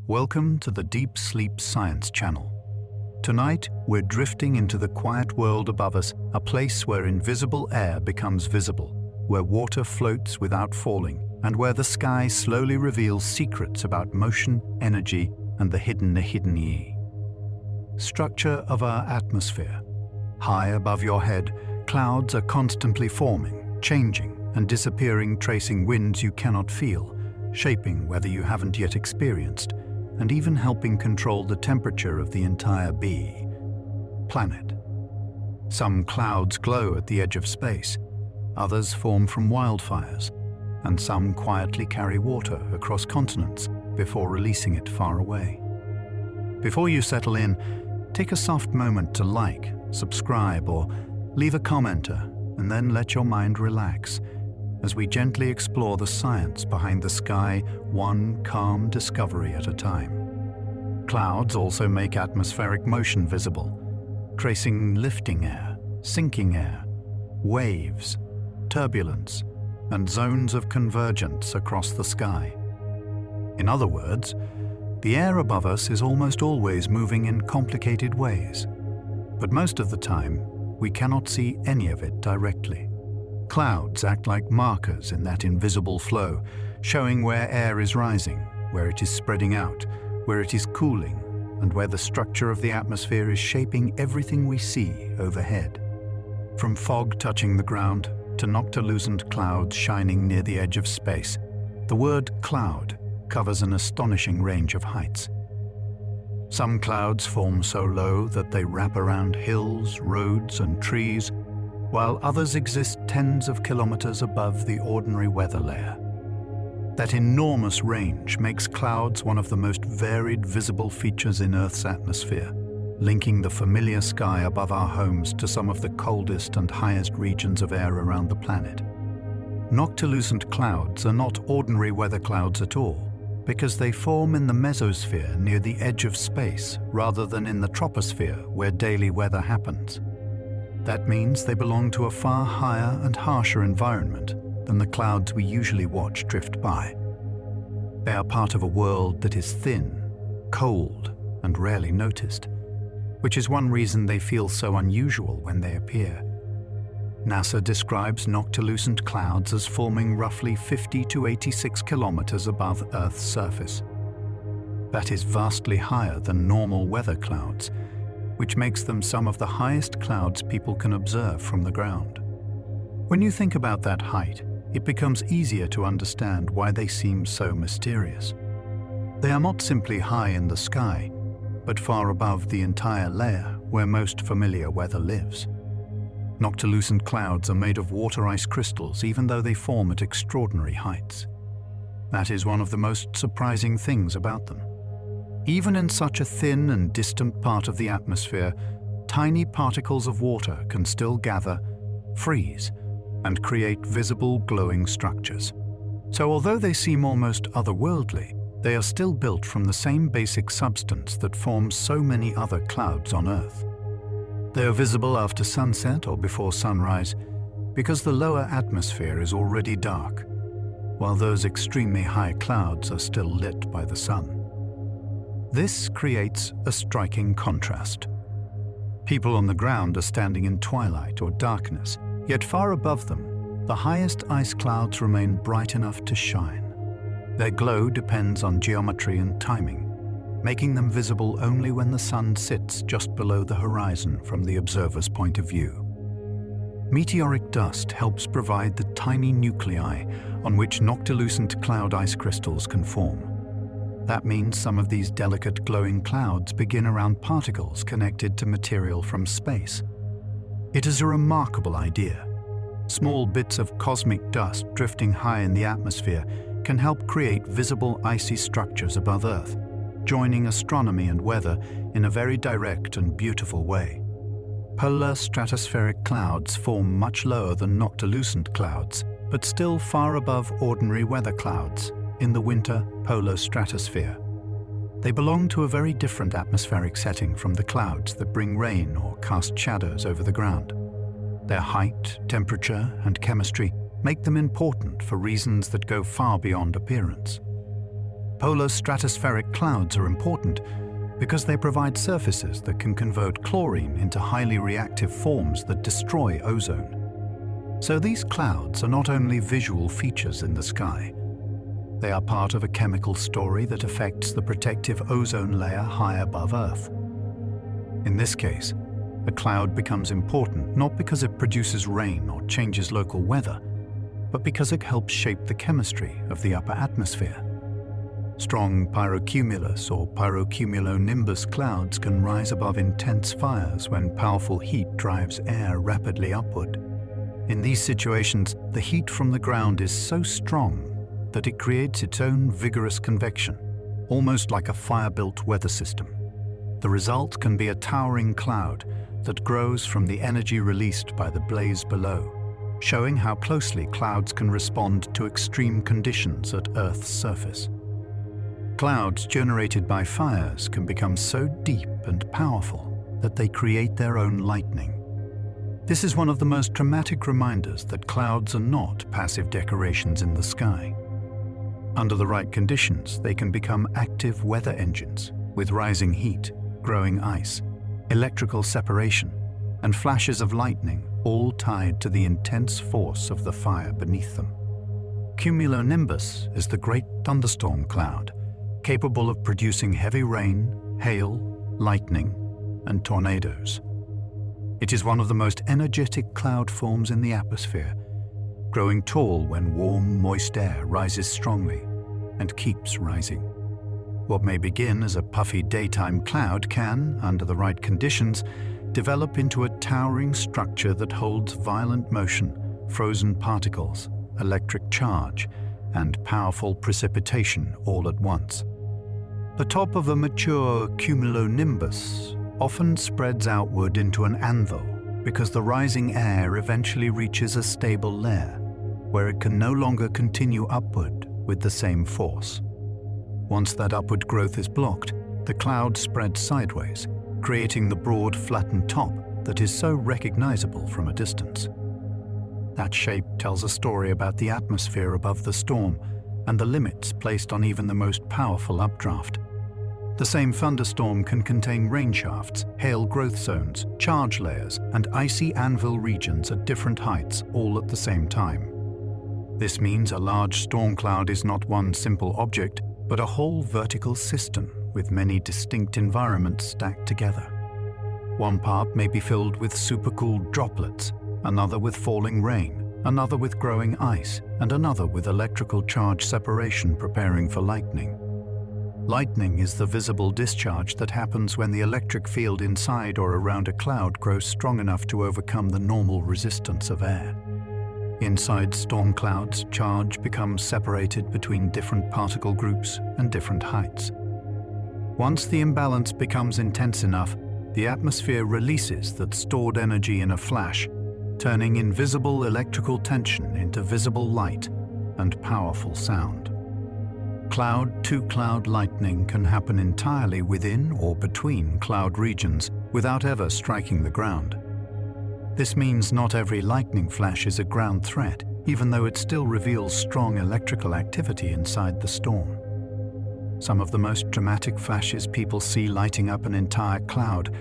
Welcome to the Deep Sleep Science Channel. Tonight, we're drifting into the quiet world above us, a place where invisible air becomes visible, where water floats without falling, and where the sky slowly reveals secrets about motion, energy, and the hidden structure of our atmosphere. High above your head, clouds are constantly forming, changing, and disappearing, tracing winds you cannot feel, shaping weather you haven't yet experienced, and even helping control the temperature of the entire planet. Some clouds glow at the edge of space, others form from wildfires, and some quietly carry water across continents before releasing it far away. Before you settle in, take a soft moment to like, subscribe, or leave a commenter, and then let your mind relax as we gently explore the science behind the sky, one calm discovery at a time. Clouds also make atmospheric motion visible, tracing lifting air, sinking air, waves, turbulence, and zones of convergence across the sky. In other words, the air above us is almost always moving in complicated ways, but most of the time, we cannot see any of it directly. Clouds act like markers in that invisible flow, showing where air is rising, where it is spreading out, where it is cooling, and where the structure of the atmosphere is shaping everything we see overhead. From fog touching the ground to noctilucent clouds shining near the edge of space, the word cloud covers an astonishing range of heights. Some clouds form so low that they wrap around hills, roads, and trees, while others exist tens of kilometers above the ordinary weather layer. That enormous range makes clouds one of the most varied visible features in Earth's atmosphere, linking the familiar sky above our homes to some of the coldest and highest regions of air around the planet. Noctilucent clouds are not ordinary weather clouds at all, because they form in the mesosphere near the edge of space rather than in the troposphere where daily weather happens. That means they belong to a far higher and harsher environment than the clouds we usually watch drift by. They are part of a world that is thin, cold, and rarely noticed, which is one reason they feel so unusual when they appear. NASA describes noctilucent clouds as forming roughly 50 to 86 kilometers above Earth's surface. That is vastly higher than normal weather clouds, which makes them some of the highest clouds people can observe from the ground. When you think about that height, it becomes easier to understand why they seem so mysterious. They are not simply high in the sky, but far above the entire layer where most familiar weather lives. Noctilucent clouds are made of water ice crystals, even though they form at extraordinary heights. That is one of the most surprising things about them. Even in such a thin and distant part of the atmosphere, tiny particles of water can still gather, freeze, and create visible glowing structures. So although they seem almost otherworldly, they are still built from the same basic substance that forms so many other clouds on Earth. They are visible after sunset or before sunrise because the lower atmosphere is already dark, while those extremely high clouds are still lit by the sun. This creates a striking contrast. People on the ground are standing in twilight or darkness, yet far above them, the highest ice clouds remain bright enough to shine. Their glow depends on geometry and timing, making them visible only when the sun sits just below the horizon from the observer's point of view. Meteoric dust helps provide the tiny nuclei on which noctilucent cloud ice crystals can form. That means some of these delicate glowing clouds begin around particles connected to material from space. It is a remarkable idea. Small bits of cosmic dust drifting high in the atmosphere can help create visible icy structures above Earth, joining astronomy and weather in a very direct and beautiful way. Polar stratospheric clouds form much lower than noctilucent clouds, but still far above ordinary weather clouds in the winter polar stratosphere. They belong to a very different atmospheric setting from the clouds that bring rain or cast shadows over the ground. Their height, temperature, and chemistry make them important for reasons that go far beyond appearance. Polar stratospheric clouds are important because they provide surfaces that can convert chlorine into highly reactive forms that destroy ozone. So these clouds are not only visual features in the sky. They are part of a chemical story that affects the protective ozone layer high above Earth. In this case, a cloud becomes important not because it produces rain or changes local weather, but because it helps shape the chemistry of the upper atmosphere. Strong pyrocumulus or pyrocumulonimbus clouds can rise above intense fires when powerful heat drives air rapidly upward. In these situations, the heat from the ground is so strong that it creates its own vigorous convection, almost like a fire-built weather system. The result can be a towering cloud that grows from the energy released by the blaze below, showing how closely clouds can respond to extreme conditions at Earth's surface. Clouds generated by fires can become so deep and powerful that they create their own lightning. This is one of the most dramatic reminders that clouds are not passive decorations in the sky. Under the right conditions, they can become active weather engines with rising heat, growing ice, electrical separation, and flashes of lightning, all tied to the intense force of the fire beneath them. Cumulonimbus is the great thunderstorm cloud, capable of producing heavy rain, hail, lightning, and tornadoes. It is one of the most energetic cloud forms in the atmosphere, growing tall when warm, moist air rises strongly and keeps rising. What may begin as a puffy daytime cloud can, under the right conditions, develop into a towering structure that holds violent motion, frozen particles, electric charge, and powerful precipitation all at once. The top of a mature cumulonimbus often spreads outward into an anvil because the rising air eventually reaches a stable layer where it can no longer continue upward with the same force. Once that upward growth is blocked, the cloud spreads sideways, creating the broad, flattened top that is so recognizable from a distance. That shape tells a story about the atmosphere above the storm and the limits placed on even the most powerful updraft. The same thunderstorm can contain rain shafts, hail growth zones, charge layers, and icy anvil regions at different heights, all at the same time. This means a large storm cloud is not one simple object, but a whole vertical system with many distinct environments stacked together. One part may be filled with supercooled droplets, another with falling rain, another with growing ice, and another with electrical charge separation preparing for lightning. Lightning is the visible discharge that happens when the electric field inside or around a cloud grows strong enough to overcome the normal resistance of air. Inside storm clouds, charge becomes separated between different particle groups and different heights. Once the imbalance becomes intense enough, the atmosphere releases that stored energy in a flash, turning invisible electrical tension into visible light and powerful sound. Cloud-to-cloud lightning can happen entirely within or between cloud regions without ever striking the ground. This means not every lightning flash is a ground threat, even though it still reveals strong electrical activity inside the storm. Some of the most dramatic flashes people see lighting up an entire cloud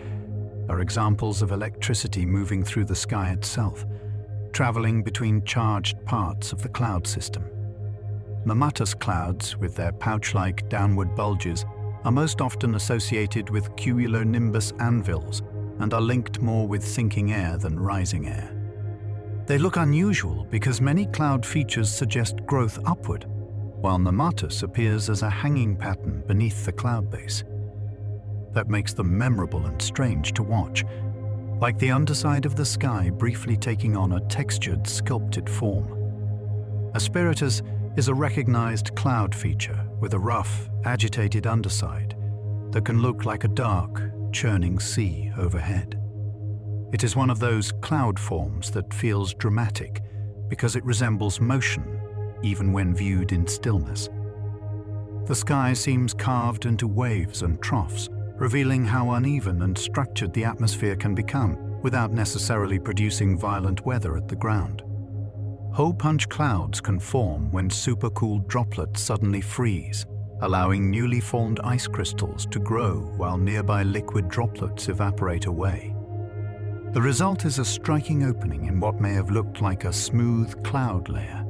are examples of electricity moving through the sky itself, traveling between charged parts of the cloud system. Mammatus clouds, with their pouch-like downward bulges, are most often associated with cumulonimbus anvils and are linked more with sinking air than rising air. They look unusual because many cloud features suggest growth upward, while mammatus appears as a hanging pattern beneath the cloud base. That makes them memorable and strange to watch, like the underside of the sky briefly taking on a textured, sculpted form. Asperitas is a recognized cloud feature with a rough, agitated underside that can look like a dark, churning sea overhead. It is one of those cloud forms that feels dramatic because it resembles motion, even when viewed in stillness. The sky seems carved into waves and troughs, revealing how uneven and structured the atmosphere can become without necessarily producing violent weather at the ground. Hole punch clouds can form when supercooled droplets suddenly freeze, allowing newly formed ice crystals to grow while nearby liquid droplets evaporate away. The result is a striking opening in what may have looked like a smooth cloud layer.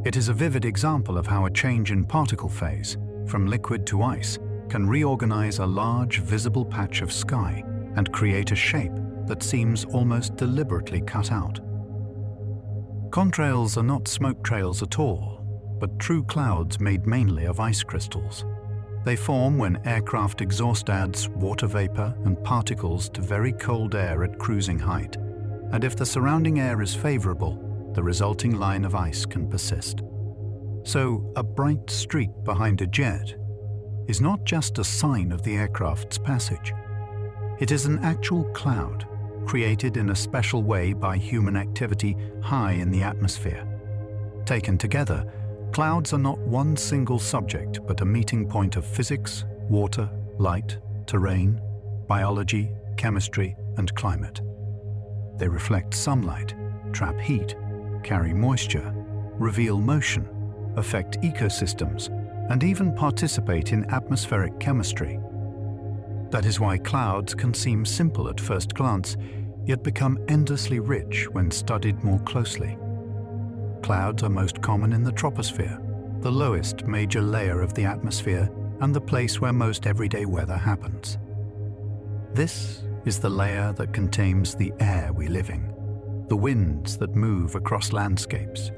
It is a vivid example of how a change in particle phase, from liquid to ice, can reorganize a large visible patch of sky and create a shape that seems almost deliberately cut out. Contrails are not smoke trails at all, but true clouds made mainly of ice crystals. They form when aircraft exhaust adds water vapor and particles to very cold air at cruising height, and if the surrounding air is favorable, the resulting line of ice can persist. So, a bright streak behind a jet is not just a sign of the aircraft's passage. It is an actual cloud, created in a special way by human activity high in the atmosphere. Taken together, clouds are not one single subject, but a meeting point of physics, water, light, terrain, biology, chemistry, and climate. They reflect sunlight, trap heat, carry moisture, reveal motion, affect ecosystems, and even participate in atmospheric chemistry. That is why clouds can seem simple at first glance, yet become endlessly rich when studied more closely. Clouds are most common in the troposphere, the lowest major layer of the atmosphere and the place where most everyday weather happens. This is the layer that contains the air we live in, the winds that move across landscapes,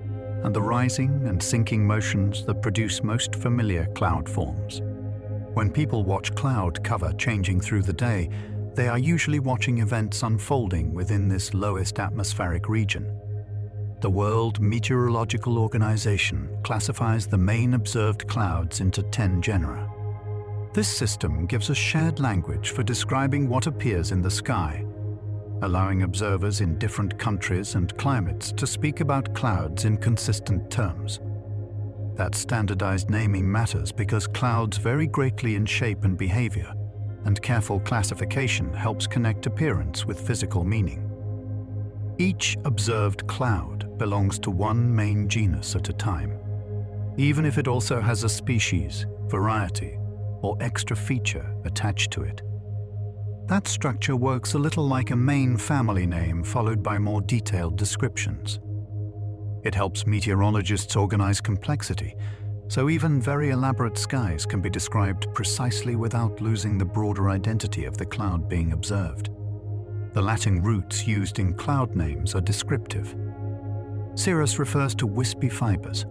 and the rising and sinking motions that produce most familiar cloud forms. When people watch cloud cover changing through the day, they are usually watching events unfolding within this lowest atmospheric region. The World Meteorological Organization classifies the main observed clouds into 10 genera. This system gives a shared language for describing what appears in the sky, allowing observers in different countries and climates to speak about clouds in consistent terms. That standardized naming matters because clouds vary greatly in shape and behavior, and careful classification helps connect appearance with physical meaning. Each observed cloud belongs to one main genus at a time, even if it also has a species, variety, or extra feature attached to it. That structure works a little like a main family name followed by more detailed descriptions. It helps meteorologists organize complexity, so even very elaborate skies can be described precisely without losing the broader identity of the cloud being observed. The Latin roots used in cloud names are descriptive. Cirrus refers to wispy fibers,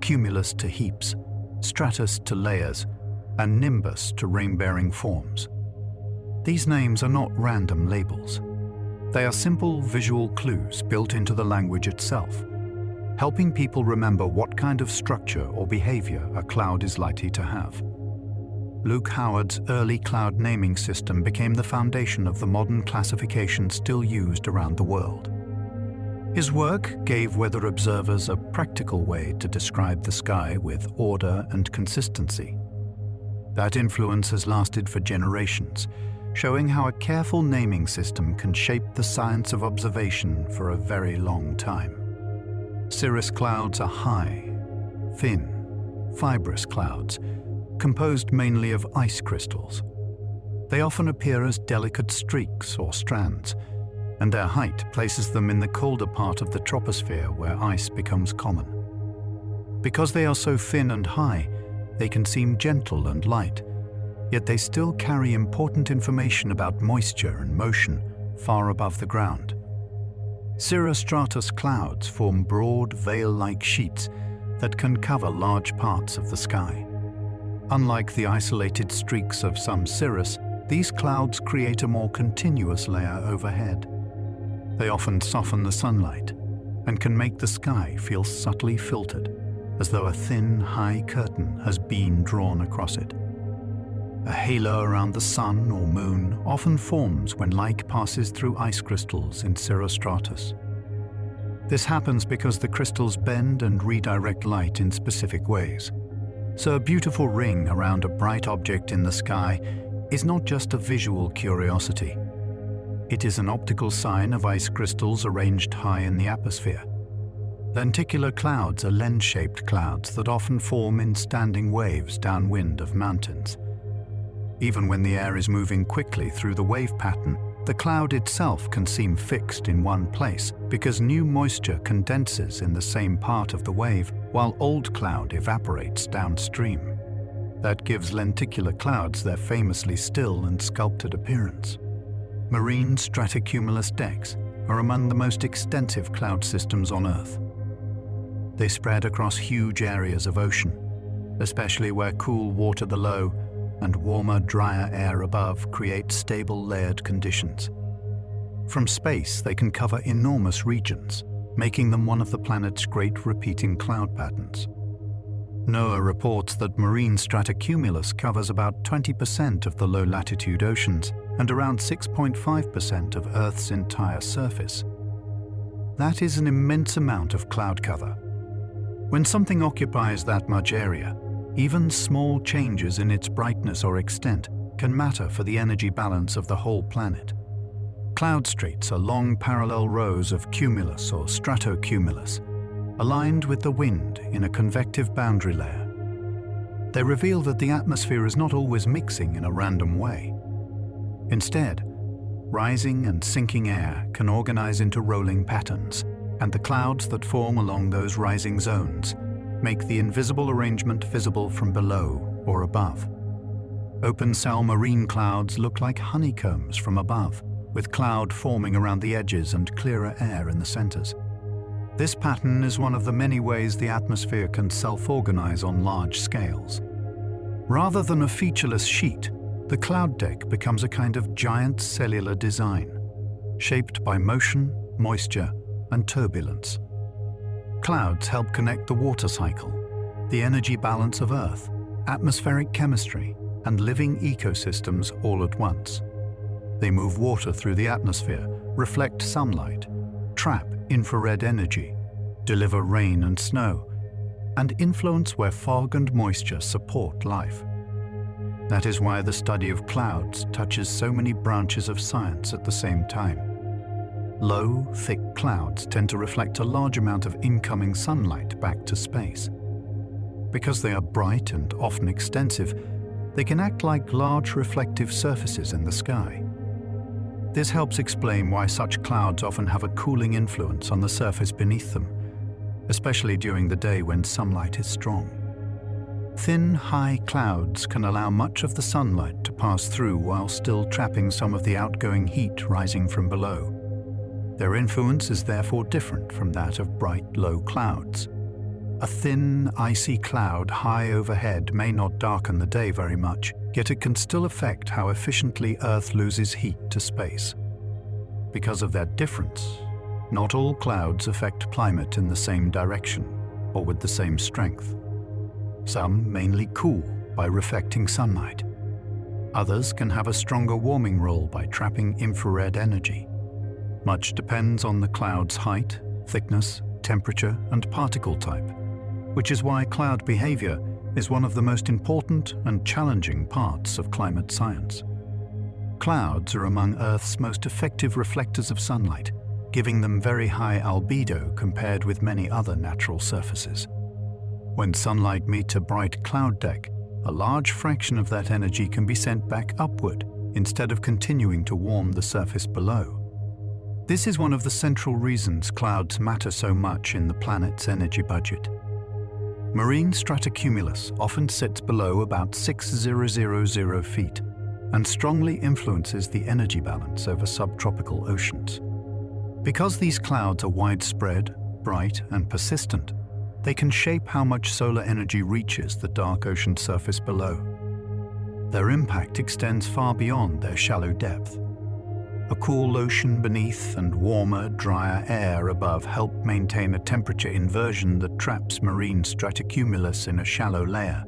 cumulus to heaps, stratus to layers, and nimbus to rain-bearing forms. These names are not random labels. They are simple visual clues built into the language itself, helping people remember what kind of structure or behavior a cloud is likely to have. Luke Howard's early cloud naming system became the foundation of the modern classification still used around the world. His work gave weather observers a practical way to describe the sky with order and consistency. That influence has lasted for generations, showing how a careful naming system can shape the science of observation for a very long time. Cirrus clouds are high, thin, fibrous clouds, composed mainly of ice crystals. They often appear as delicate streaks or strands, and their height places them in the colder part of the troposphere where ice becomes common. Because they are so thin and high, they can seem gentle and light, yet they still carry important information about moisture and motion far above the ground. Cirrostratus clouds form broad veil-like sheets that can cover large parts of the sky. Unlike the isolated streaks of some cirrus, these clouds create a more continuous layer overhead. They often soften the sunlight and can make the sky feel subtly filtered, as though a thin, high curtain has been drawn across it. A halo around the sun or moon often forms when light passes through ice crystals in cirrostratus. This happens because the crystals bend and redirect light in specific ways. So a beautiful ring around a bright object in the sky is not just a visual curiosity. It is an optical sign of ice crystals arranged high in the atmosphere. Lenticular clouds are lens-shaped clouds that often form in standing waves downwind of mountains. Even when the air is moving quickly through the wave pattern, the cloud itself can seem fixed in one place because new moisture condenses in the same part of the wave while old cloud evaporates downstream. That gives lenticular clouds their famously still and sculpted appearance. Marine stratocumulus decks are among the most extensive cloud systems on Earth. They spread across huge areas of ocean, especially where cool water below and warmer, drier air above create stable layered conditions. From space, they can cover enormous regions, making them one of the planet's great repeating cloud patterns. NOAA reports that marine stratocumulus covers about 20% of the low-latitude oceans and around 6.5% of Earth's entire surface. That is an immense amount of cloud cover. When something occupies that much area, even small changes in its brightness or extent can matter for the energy balance of the whole planet. Cloud streets are long parallel rows of cumulus or stratocumulus, aligned with the wind in a convective boundary layer. They reveal that the atmosphere is not always mixing in a random way. Instead, rising and sinking air can organize into rolling patterns, and the clouds that form along those rising zones make the invisible arrangement visible from below or above. Open-cell marine clouds look like honeycombs from above, with cloud forming around the edges and clearer air in the centers. This pattern is one of the many ways the atmosphere can self-organize on large scales. Rather than a featureless sheet, the cloud deck becomes a kind of giant cellular design, shaped by motion, moisture, and turbulence. Clouds help connect the water cycle, the energy balance of Earth, atmospheric chemistry, and living ecosystems all at once. They move water through the atmosphere, reflect sunlight, trap infrared energy, deliver rain and snow, and influence where fog and moisture support life. That is why the study of clouds touches so many branches of science at the same time. Low, thick clouds tend to reflect a large amount of incoming sunlight back to space. Because they are bright and often extensive, they can act like large reflective surfaces in the sky. This helps explain why such clouds often have a cooling influence on the surface beneath them, especially during the day when sunlight is strong. Thin, high clouds can allow much of the sunlight to pass through while still trapping some of the outgoing heat rising from below. Their influence is therefore different from that of bright, low clouds. A thin, icy cloud high overhead may not darken the day very much, yet it can still affect how efficiently Earth loses heat to space. Because of that difference, not all clouds affect climate in the same direction or with the same strength. Some mainly cool by reflecting sunlight. Others can have a stronger warming role by trapping infrared energy. Much depends on the cloud's height, thickness, temperature, and particle type, which is why cloud behavior is one of the most important and challenging parts of climate science. Clouds are among Earth's most effective reflectors of sunlight, giving them very high albedo compared with many other natural surfaces. When sunlight meets a bright cloud deck, a large fraction of that energy can be sent back upward instead of continuing to warm the surface below. This is one of the central reasons clouds matter so much in the planet's energy budget. Marine stratocumulus often sits below about 6,000 feet and strongly influences the energy balance over subtropical oceans. Because these clouds are widespread, bright, and persistent, they can shape how much solar energy reaches the dark ocean surface below. Their impact extends far beyond their shallow depth. A cool ocean beneath and warmer, drier air above help maintain a temperature inversion that traps marine stratocumulus in a shallow layer.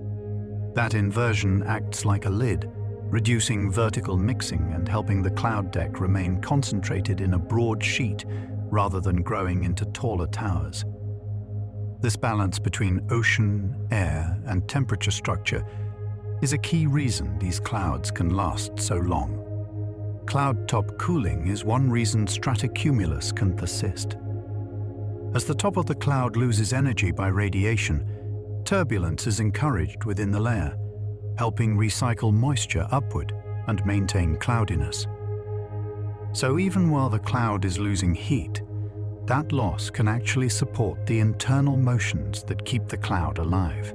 That inversion acts like a lid, reducing vertical mixing and helping the cloud deck remain concentrated in a broad sheet rather than growing into taller towers. This balance between ocean, air, and temperature structure is a key reason these clouds can last so long. Cloud top cooling is one reason stratocumulus can persist. As the top of the cloud loses energy by radiation, turbulence is encouraged within the layer, helping recycle moisture upward and maintain cloudiness. So even while the cloud is losing heat, that loss can actually support the internal motions that keep the cloud alive.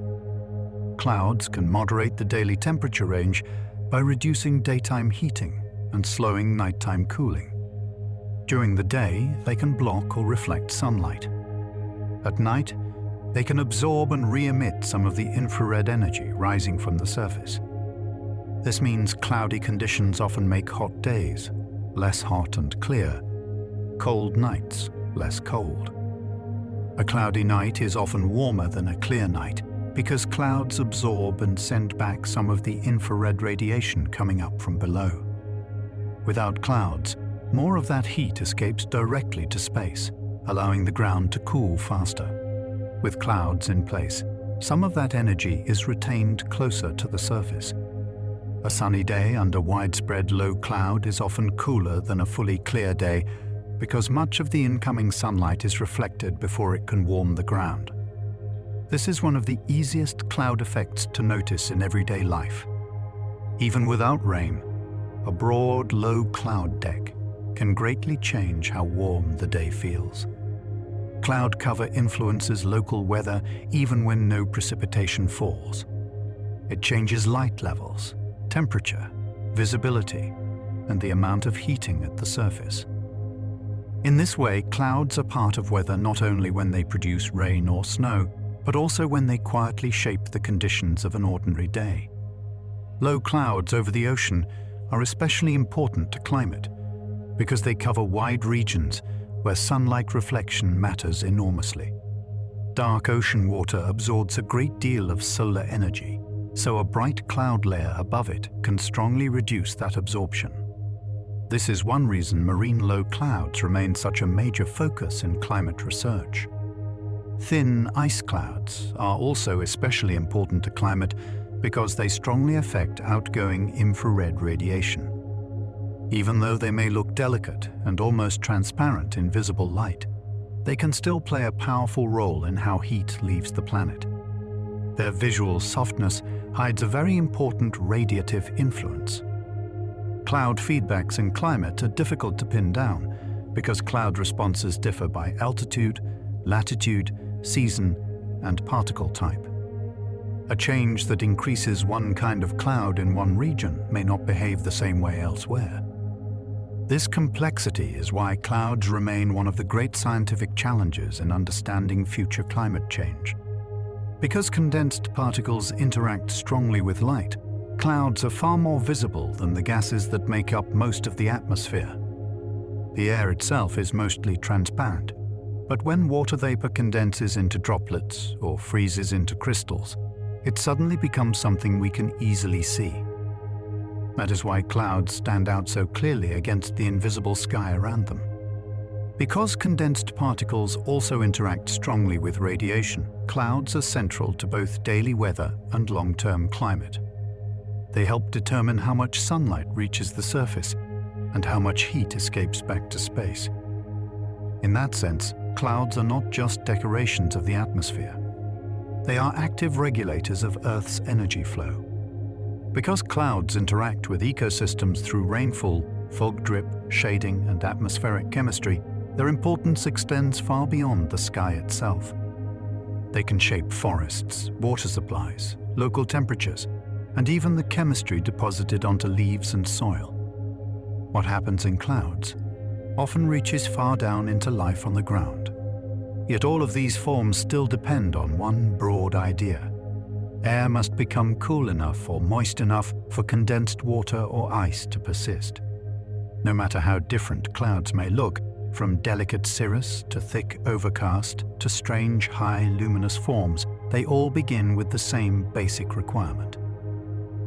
Clouds can moderate the daily temperature range by reducing daytime heating and slowing nighttime cooling. During the day, they can block or reflect sunlight. At night, they can absorb and re-emit some of the infrared energy rising from the surface. This means cloudy conditions often make hot days less hot and clear, cold nights less cold. A cloudy night is often warmer than a clear night because clouds absorb and send back some of the infrared radiation coming up from below. Without clouds, more of that heat escapes directly to space, allowing the ground to cool faster. With clouds in place, some of that energy is retained closer to the surface. A sunny day under widespread low cloud is often cooler than a fully clear day because much of the incoming sunlight is reflected before it can warm the ground. This is one of the easiest cloud effects to notice in everyday life. Even without rain, a broad, low cloud deck can greatly change how warm the day feels. Cloud cover influences local weather even when no precipitation falls. It changes light levels, temperature, visibility, and the amount of heating at the surface. In this way, clouds are part of weather not only when they produce rain or snow, but also when they quietly shape the conditions of an ordinary day. Low clouds over the ocean are especially important to climate because they cover wide regions where sunlight reflection matters enormously. Dark ocean water absorbs a great deal of solar energy, so a bright cloud layer above it can strongly reduce that absorption. This is one reason marine low clouds remain such a major focus in climate research. Thin ice clouds are also especially important to climate because they strongly affect outgoing infrared radiation. Even though they may look delicate and almost transparent in visible light, they can still play a powerful role in how heat leaves the planet. Their visual softness hides a very important radiative influence. Cloud feedbacks in climate are difficult to pin down because cloud responses differ by altitude, latitude, season, and particle type. A change that increases one kind of cloud in one region may not behave the same way elsewhere. This complexity is why clouds remain one of the great scientific challenges in understanding future climate change. Because condensed particles interact strongly with light, clouds are far more visible than the gases that make up most of the atmosphere. The air itself is mostly transparent, but when water vapor condenses into droplets or freezes into crystals, it suddenly becomes something we can easily see. That is why clouds stand out so clearly against the invisible sky around them. Because condensed particles also interact strongly with radiation, clouds are central to both daily weather and long-term climate. They help determine how much sunlight reaches the surface and how much heat escapes back to space. In that sense, clouds are not just decorations of the atmosphere. They are active regulators of Earth's energy flow. Because clouds interact with ecosystems through rainfall, fog drip, shading, and atmospheric chemistry, their importance extends far beyond the sky itself. They can shape forests, water supplies, local temperatures, and even the chemistry deposited onto leaves and soil. What happens in clouds often reaches far down into life on the ground. Yet all of these forms still depend on one broad idea. Air must become cool enough or moist enough for condensed water or ice to persist. No matter how different clouds may look, from delicate cirrus to thick overcast to strange high luminous forms, they all begin with the same basic requirement.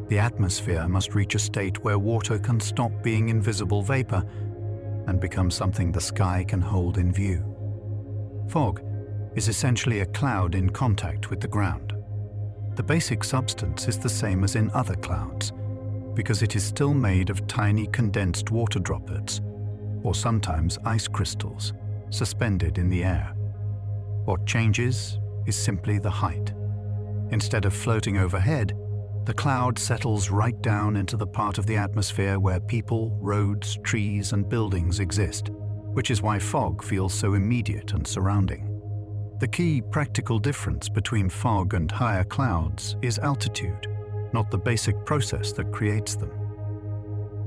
The atmosphere must reach a state where water can stop being invisible vapor and become something the sky can hold in view. Fog is essentially a cloud in contact with the ground. The basic substance is the same as in other clouds, because it is still made of tiny condensed water droplets, or sometimes ice crystals, suspended in the air. What changes is simply the height. Instead of floating overhead, the cloud settles right down into the part of the atmosphere where people, roads, trees, and buildings exist, which is why fog feels so immediate and surrounding. The key practical difference between fog and higher clouds is altitude, not the basic process that creates them.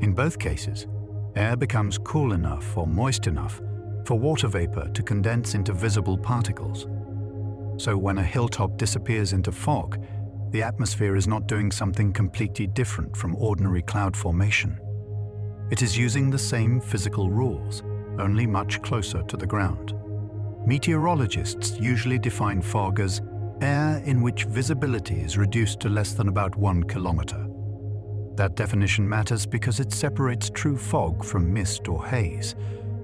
In both cases, air becomes cool enough or moist enough for water vapor to condense into visible particles. So when a hilltop disappears into fog, the atmosphere is not doing something completely different from ordinary cloud formation. It is using the same physical rules, only much closer to the ground. Meteorologists usually define fog as air in which visibility is reduced to less than about 1 kilometer. That definition matters because it separates true fog from mist or haze,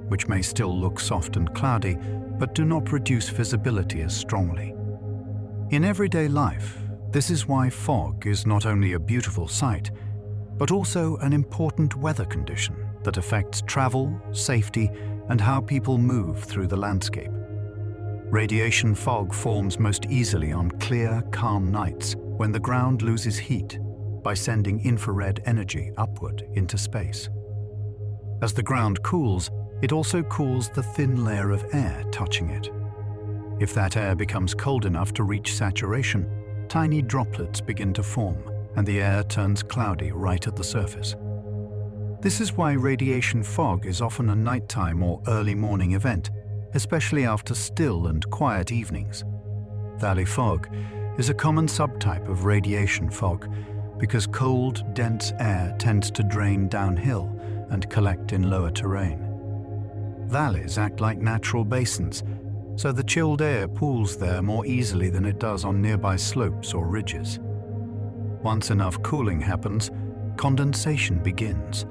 which may still look soft and cloudy, but do not reduce visibility as strongly. In everyday life, this is why fog is not only a beautiful sight, but also an important weather condition that affects travel, safety, and how people move through the landscape. Radiation fog forms most easily on clear, calm nights when the ground loses heat by sending infrared energy upward into space. As the ground cools, it also cools the thin layer of air touching it. If that air becomes cold enough to reach saturation, tiny droplets begin to form, and the air turns cloudy right at the surface. This is why radiation fog is often a nighttime or early morning event, especially after still and quiet evenings. Valley fog is a common subtype of radiation fog because cold, dense air tends to drain downhill and collect in lower terrain. Valleys act like natural basins, so the chilled air pools there more easily than it does on nearby slopes or ridges. Once enough cooling happens, condensation begins,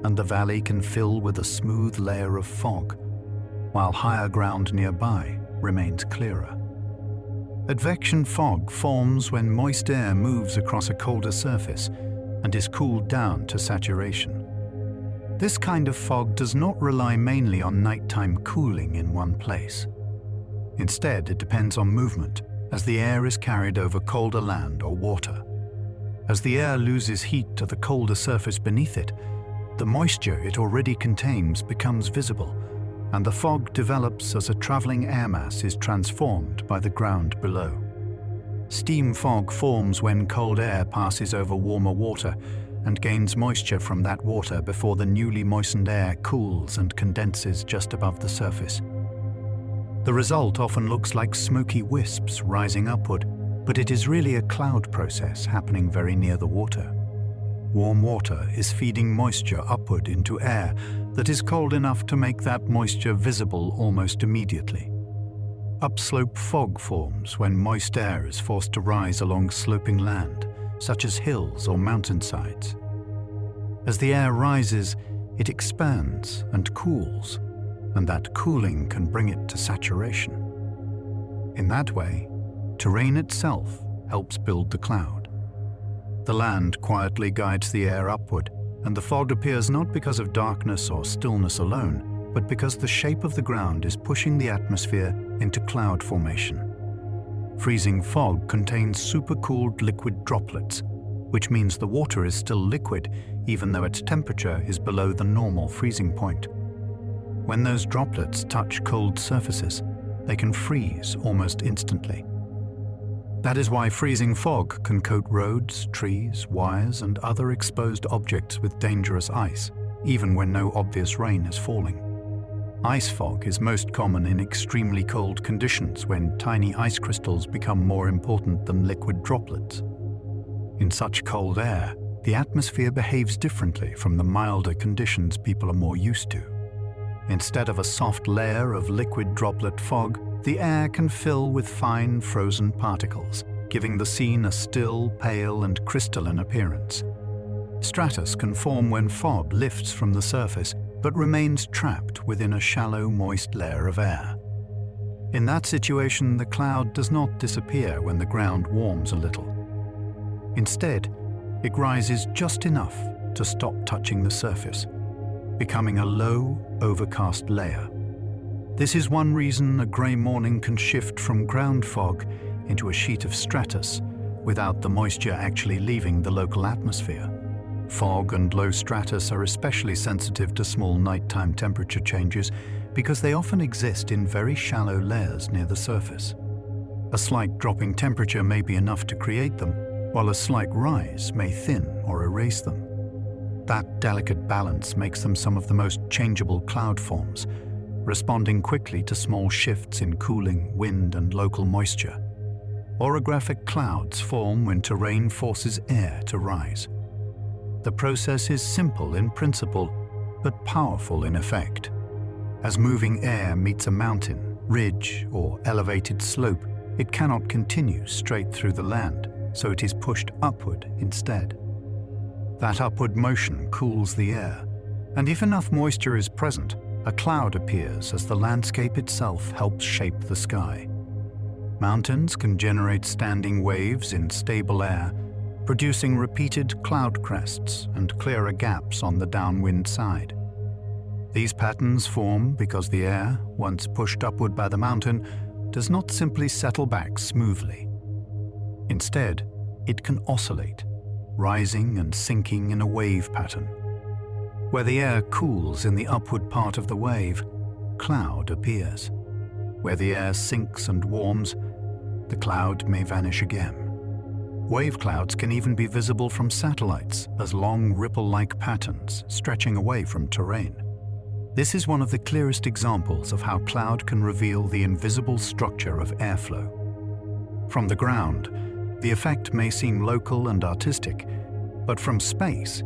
and the valley can fill with a smooth layer of fog, while higher ground nearby remains clearer. Advection fog forms when moist air moves across a colder surface and is cooled down to saturation. This kind of fog does not rely mainly on nighttime cooling in one place. Instead, it depends on movement, as the air is carried over colder land or water. As the air loses heat to the colder surface beneath it, the moisture it already contains becomes visible, and the fog develops as a traveling air mass is transformed by the ground below. Steam fog forms when cold air passes over warmer water and gains moisture from that water before the newly moistened air cools and condenses just above the surface. The result often looks like smoky wisps rising upward, but it is really a cloud process happening very near the water. Warm water is feeding moisture upward into air that is cold enough to make that moisture visible almost immediately. Upslope fog forms when moist air is forced to rise along sloping land, such as hills or mountainsides. As the air rises, it expands and cools, and that cooling can bring it to saturation. In that way, terrain itself helps build the cloud. The land quietly guides the air upward, and the fog appears not because of darkness or stillness alone, but because the shape of the ground is pushing the atmosphere into cloud formation. Freezing fog contains supercooled liquid droplets, which means the water is still liquid even though its temperature is below the normal freezing point. When those droplets touch cold surfaces, they can freeze almost instantly. That is why freezing fog can coat roads, trees, wires, and other exposed objects with dangerous ice, even when no obvious rain is falling. Ice fog is most common in extremely cold conditions when tiny ice crystals become more important than liquid droplets. In such cold air, the atmosphere behaves differently from the milder conditions people are more used to. Instead of a soft layer of liquid droplet fog, the air can fill with fine frozen particles, giving the scene a still, pale, and crystalline appearance. Stratus can form when fog lifts from the surface but remains trapped within a shallow, moist layer of air. In that situation, the cloud does not disappear when the ground warms a little. Instead, it rises just enough to stop touching the surface, becoming a low, overcast layer. This is one reason a grey morning can shift from ground fog into a sheet of stratus without the moisture actually leaving the local atmosphere. Fog and low stratus are especially sensitive to small nighttime temperature changes because they often exist in very shallow layers near the surface. A slight drop in temperature may be enough to create them, while a slight rise may thin or erase them. That delicate balance makes them some of the most changeable cloud forms, responding quickly to small shifts in cooling, wind, and local moisture. Orographic clouds form when terrain forces air to rise. The process is simple in principle, but powerful in effect. As moving air meets a mountain, ridge, or elevated slope, it cannot continue straight through the land, so it is pushed upward instead. That upward motion cools the air, and if enough moisture is present, a cloud appears as the landscape itself helps shape the sky. Mountains can generate standing waves in stable air, producing repeated cloud crests and clearer gaps on the downwind side. These patterns form because the air, once pushed upward by the mountain, does not simply settle back smoothly. Instead, it can oscillate, rising and sinking in a wave pattern. Where the air cools in the upward part of the wave, cloud appears. Where the air sinks and warms, the cloud may vanish again. Wave clouds can even be visible from satellites as long ripple-like patterns stretching away from terrain. This is one of the clearest examples of how cloud can reveal the invisible structure of airflow. From the ground, the effect may seem local and artistic, but from space,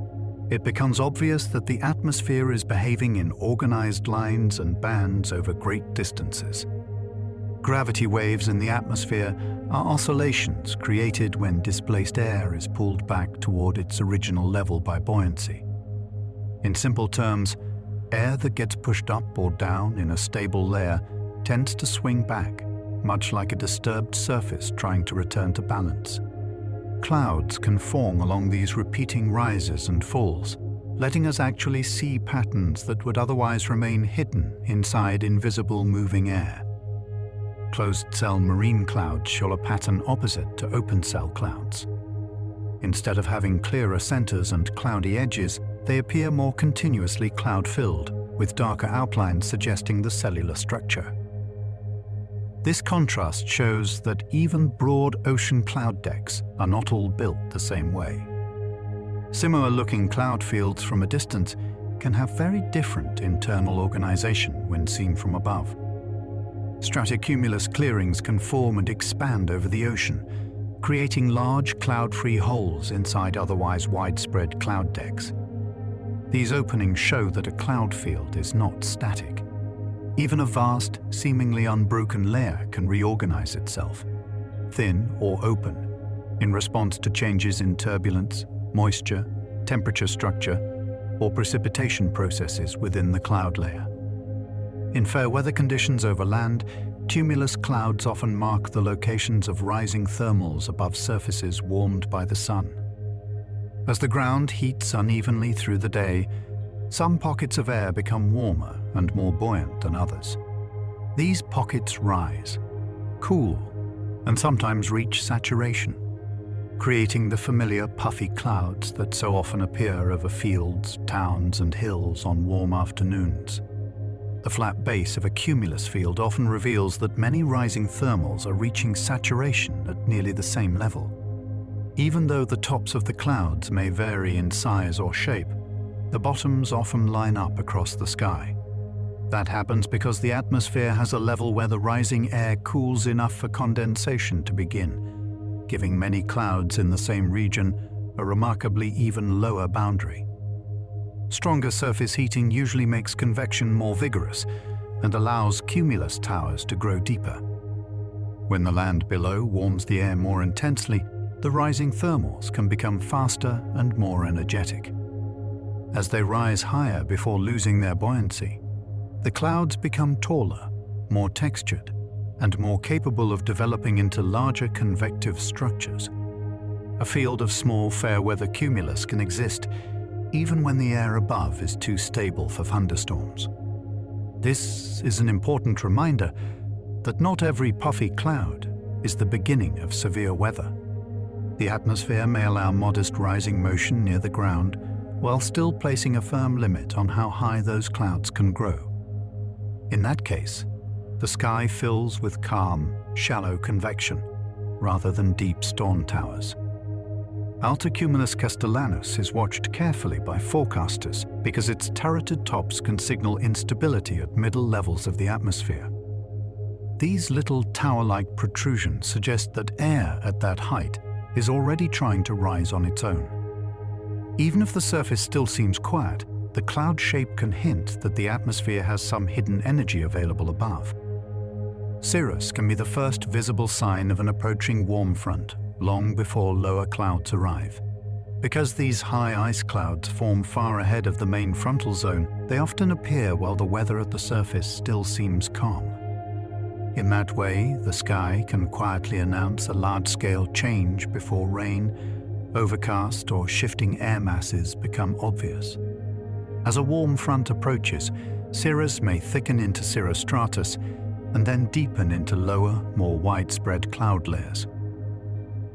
it becomes obvious that the atmosphere is behaving in organized lines and bands over great distances. Gravity waves in the atmosphere are oscillations created when displaced air is pulled back toward its original level by buoyancy. In simple terms, air that gets pushed up or down in a stable layer tends to swing back, much like a disturbed surface trying to return to balance. Clouds can form along these repeating rises and falls, letting us actually see patterns that would otherwise remain hidden inside invisible moving air. Closed-cell marine clouds show a pattern opposite to open-cell clouds. Instead of having clearer centers and cloudy edges, they appear more continuously cloud-filled, with darker outlines suggesting the cellular structure. This contrast shows that even broad ocean cloud decks are not all built the same way. Similar-looking cloud fields from a distance can have very different internal organization when seen from above. Stratocumulus clearings can form and expand over the ocean, creating large cloud-free holes inside otherwise widespread cloud decks. These openings show that a cloud field is not static. Even a vast, seemingly unbroken layer can reorganize itself, thin or open, in response to changes in turbulence, moisture, temperature structure, or precipitation processes within the cloud layer. In fair weather conditions over land, cumulus clouds often mark the locations of rising thermals above surfaces warmed by the sun. As the ground heats unevenly through the day, some pockets of air become warmer and more buoyant than others. These pockets rise, cool, and sometimes reach saturation, creating the familiar puffy clouds that so often appear over fields, towns, and hills on warm afternoons. The flat base of a cumulus field often reveals that many rising thermals are reaching saturation at nearly the same level. Even though the tops of the clouds may vary in size or shape, the bottoms often line up across the sky. That happens because the atmosphere has a level where the rising air cools enough for condensation to begin, giving many clouds in the same region a remarkably even lower boundary. Stronger surface heating usually makes convection more vigorous and allows cumulus towers to grow deeper. When the land below warms the air more intensely, the rising thermals can become faster and more energetic. As they rise higher before losing their buoyancy, the clouds become taller, more textured, and more capable of developing into larger convective structures. A field of small fair-weather cumulus can exist even when the air above is too stable for thunderstorms. This is an important reminder that not every puffy cloud is the beginning of severe weather. The atmosphere may allow modest rising motion near the ground, while still placing a firm limit on how high those clouds can grow. In that case, the sky fills with calm, shallow convection, rather than deep storm towers. Altocumulus castellanus is watched carefully by forecasters because its turreted tops can signal instability at middle levels of the atmosphere. These little tower-like protrusions suggest that air at that height is already trying to rise on its own. Even if the surface still seems quiet, the cloud shape can hint that the atmosphere has some hidden energy available above. Cirrus can be the first visible sign of an approaching warm front, long before lower clouds arrive. Because these high ice clouds form far ahead of the main frontal zone, they often appear while the weather at the surface still seems calm. In that way, the sky can quietly announce a large-scale change before rain, overcast, or shifting air masses become obvious. As a warm front approaches, cirrus may thicken into cirrostratus and then deepen into lower, more widespread cloud layers.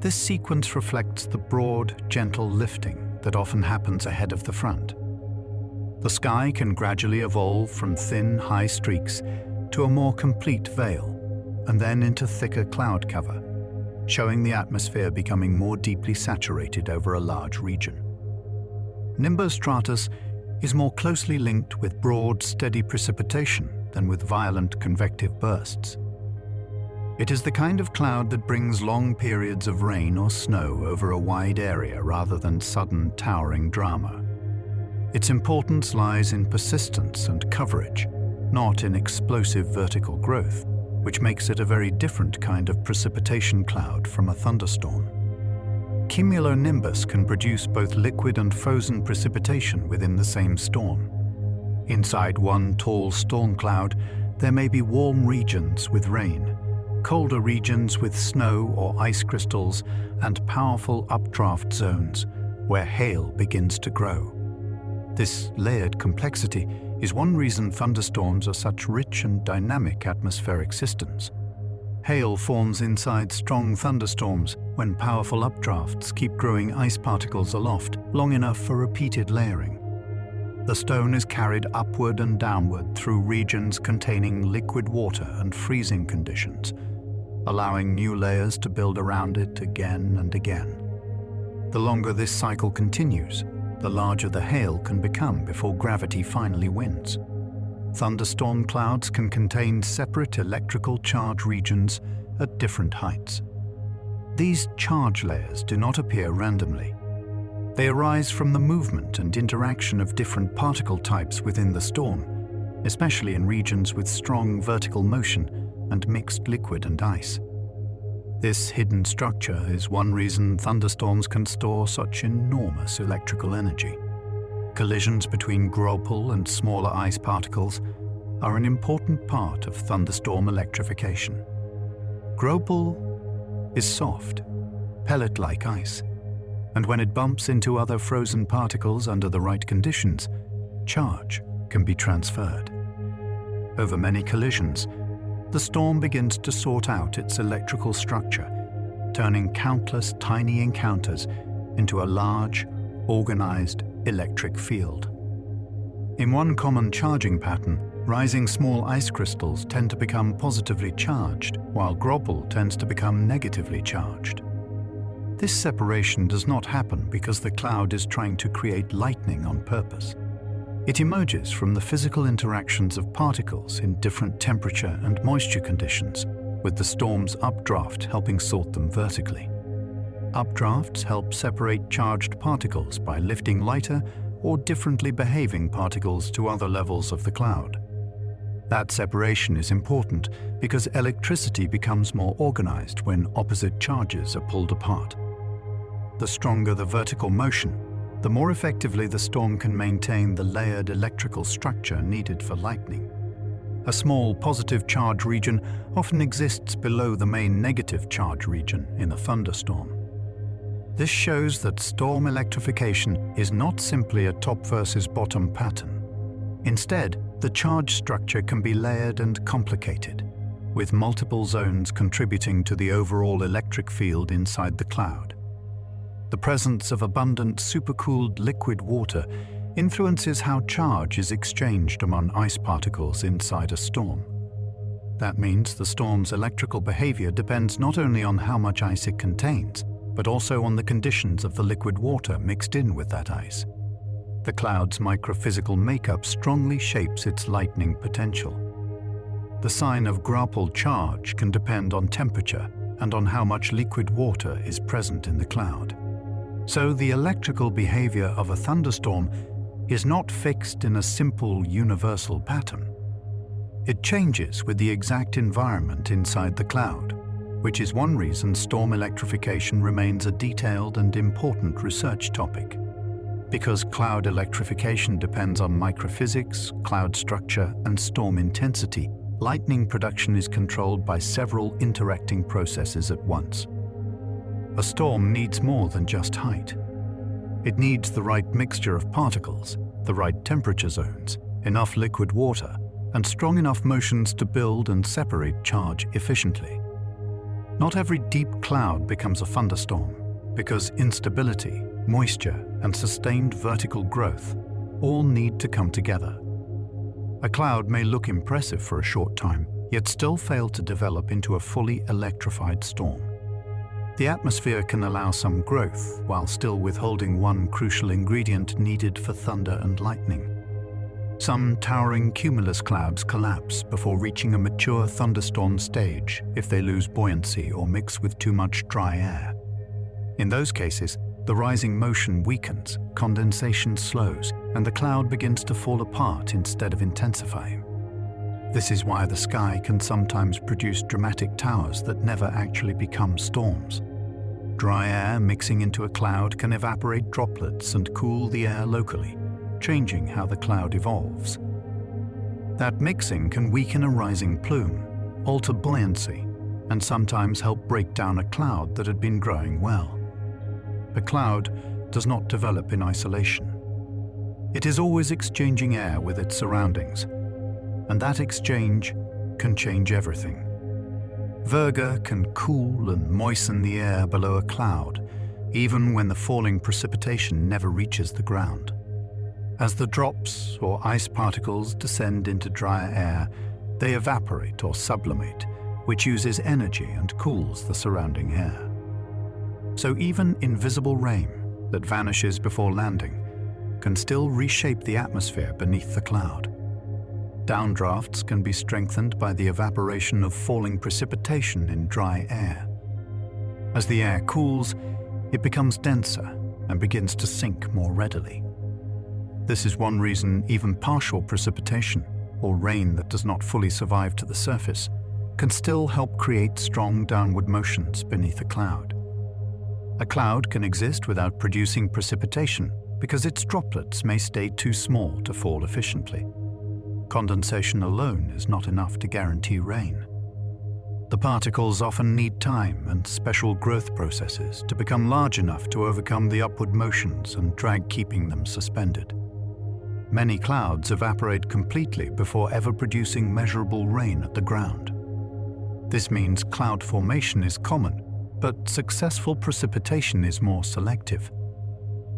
This sequence reflects the broad, gentle lifting that often happens ahead of the front. The sky can gradually evolve from thin, high streaks to a more complete veil, and then into thicker cloud cover, showing the atmosphere becoming more deeply saturated over a large region. Nimbostratus is more closely linked with broad, steady precipitation than with violent convective bursts. It is the kind of cloud that brings long periods of rain or snow over a wide area rather than sudden, towering drama. Its importance lies in persistence and coverage, not in explosive vertical growth, which makes it a very different kind of precipitation cloud from a thunderstorm. Cumulonimbus can produce both liquid and frozen precipitation within the same storm. Inside one tall storm cloud, there may be warm regions with rain, colder regions with snow or ice crystals, and powerful updraft zones where hail begins to grow. This layered complexity is one reason thunderstorms are such rich and dynamic atmospheric systems. Hail forms inside strong thunderstorms when powerful updrafts keep growing ice particles aloft long enough for repeated layering. The stone is carried upward and downward through regions containing liquid water and freezing conditions, allowing new layers to build around it again and again. The longer this cycle continues, the larger the hail can become before gravity finally wins. Thunderstorm clouds can contain separate electrical charge regions at different heights. These charge layers do not appear randomly. They arise from the movement and interaction of different particle types within the storm, especially in regions with strong vertical motion and mixed liquid and ice. This hidden structure is one reason thunderstorms can store such enormous electrical energy. Collisions between groupal and smaller ice particles are an important part of thunderstorm electrification. Groupal is soft, pellet-like ice, and when it bumps into other frozen particles under the right conditions, charge can be transferred. Over many collisions, the storm begins to sort out its electrical structure, turning countless tiny encounters into a large, organized electric field. In one common charging pattern, rising small ice crystals tend to become positively charged, while groupal tends to become negatively charged. This separation does not happen because the cloud is trying to create lightning on purpose. It emerges from the physical interactions of particles in different temperature and moisture conditions, with the storm's updraft helping sort them vertically. Updrafts help separate charged particles by lifting lighter or differently behaving particles to other levels of the cloud. That separation is important because electricity becomes more organized when opposite charges are pulled apart. The stronger the vertical motion, the more effectively the storm can maintain the layered electrical structure needed for lightning. A small positive charge region often exists below the main negative charge region in a thunderstorm. This shows that storm electrification is not simply a top versus bottom pattern. Instead, the charge structure can be layered and complicated, with multiple zones contributing to the overall electric field inside the cloud. The presence of abundant supercooled liquid water influences how charge is exchanged among ice particles inside a storm. That means the storm's electrical behavior depends not only on how much ice it contains, but also on the conditions of the liquid water mixed in with that ice. The cloud's microphysical makeup strongly shapes its lightning potential. The sign of grapple charge can depend on temperature and on how much liquid water is present in the cloud. So the electrical behavior of a thunderstorm is not fixed in a simple universal pattern. It changes with the exact environment inside the cloud, which is one reason storm electrification remains a detailed and important research topic. Because cloud electrification depends on microphysics, cloud structure, and storm intensity, lightning production is controlled by several interacting processes at once. A storm needs more than just height. It needs the right mixture of particles, the right temperature zones, enough liquid water, and strong enough motions to build and separate charge efficiently. Not every deep cloud becomes a thunderstorm, because instability, moisture, and sustained vertical growth all need to come together. A cloud may look impressive for a short time, yet still fail to develop into a fully electrified storm. The atmosphere can allow some growth while still withholding one crucial ingredient needed for thunder and lightning. Some towering cumulus clouds collapse before reaching a mature thunderstorm stage if they lose buoyancy or mix with too much dry air. In those cases, the rising motion weakens, condensation slows, and the cloud begins to fall apart instead of intensifying. This is why the sky can sometimes produce dramatic towers that never actually become storms. Dry air mixing into a cloud can evaporate droplets and cool the air locally, changing how the cloud evolves. That mixing can weaken a rising plume, alter buoyancy, and sometimes help break down a cloud that had been growing well. A cloud does not develop in isolation. It is always exchanging air with its surroundings, and that exchange can change everything. Virga can cool and moisten the air below a cloud, even when the falling precipitation never reaches the ground. As the drops or ice particles descend into drier air, they evaporate or sublimate, which uses energy and cools the surrounding air. So even invisible rain that vanishes before landing can still reshape the atmosphere beneath the cloud. Downdrafts can be strengthened by the evaporation of falling precipitation in dry air. As the air cools, it becomes denser and begins to sink more readily. This is one reason even partial precipitation, or rain that does not fully survive to the surface, can still help create strong downward motions beneath a cloud. A cloud can exist without producing precipitation because its droplets may stay too small to fall efficiently. Condensation alone is not enough to guarantee rain. The particles often need time and special growth processes to become large enough to overcome the upward motions and drag keeping them suspended. Many clouds evaporate completely before ever producing measurable rain at the ground. This means cloud formation is common, but successful precipitation is more selective.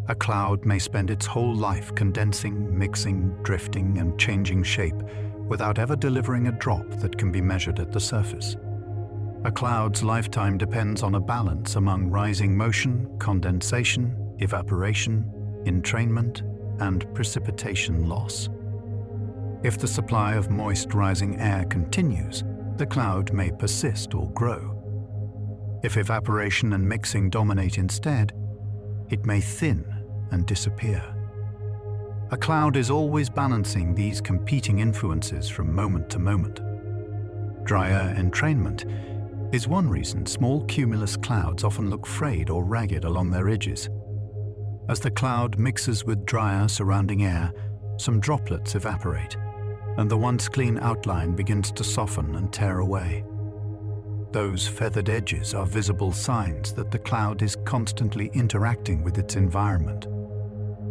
A cloud may spend its whole life condensing, mixing, drifting, and changing shape without ever delivering a drop that can be measured at the surface. A cloud's lifetime depends on a balance among rising motion, condensation, evaporation, entrainment, and precipitation loss. If the supply of moist rising air continues, the cloud may persist or grow. If evaporation and mixing dominate instead, it may thin and disappear. A cloud is always balancing these competing influences from moment to moment. Drier entrainment is one reason small cumulus clouds often look frayed or ragged along their edges. As the cloud mixes with drier surrounding air, some droplets evaporate, and the once clean outline begins to soften and tear away. Those feathered edges are visible signs that the cloud is constantly interacting with its environment.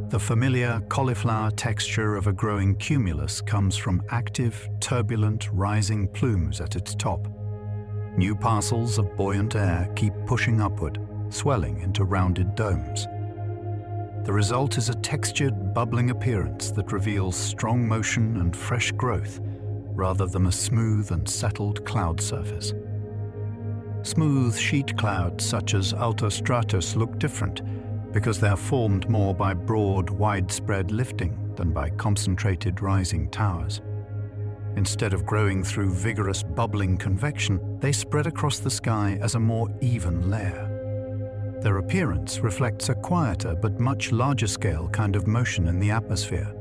The familiar cauliflower texture of a growing cumulus comes from active, turbulent, rising plumes at its top. New parcels of buoyant air keep pushing upward, swelling into rounded domes. The result is a textured, bubbling appearance that reveals strong motion and fresh growth, rather than a smooth and settled cloud surface. Smooth sheet clouds such as altostratus look different because they are formed more by broad, widespread lifting than by concentrated rising towers. Instead of growing through vigorous bubbling convection, they spread across the sky as a more even layer. Their appearance reflects a quieter but much larger scale kind of motion in the atmosphere.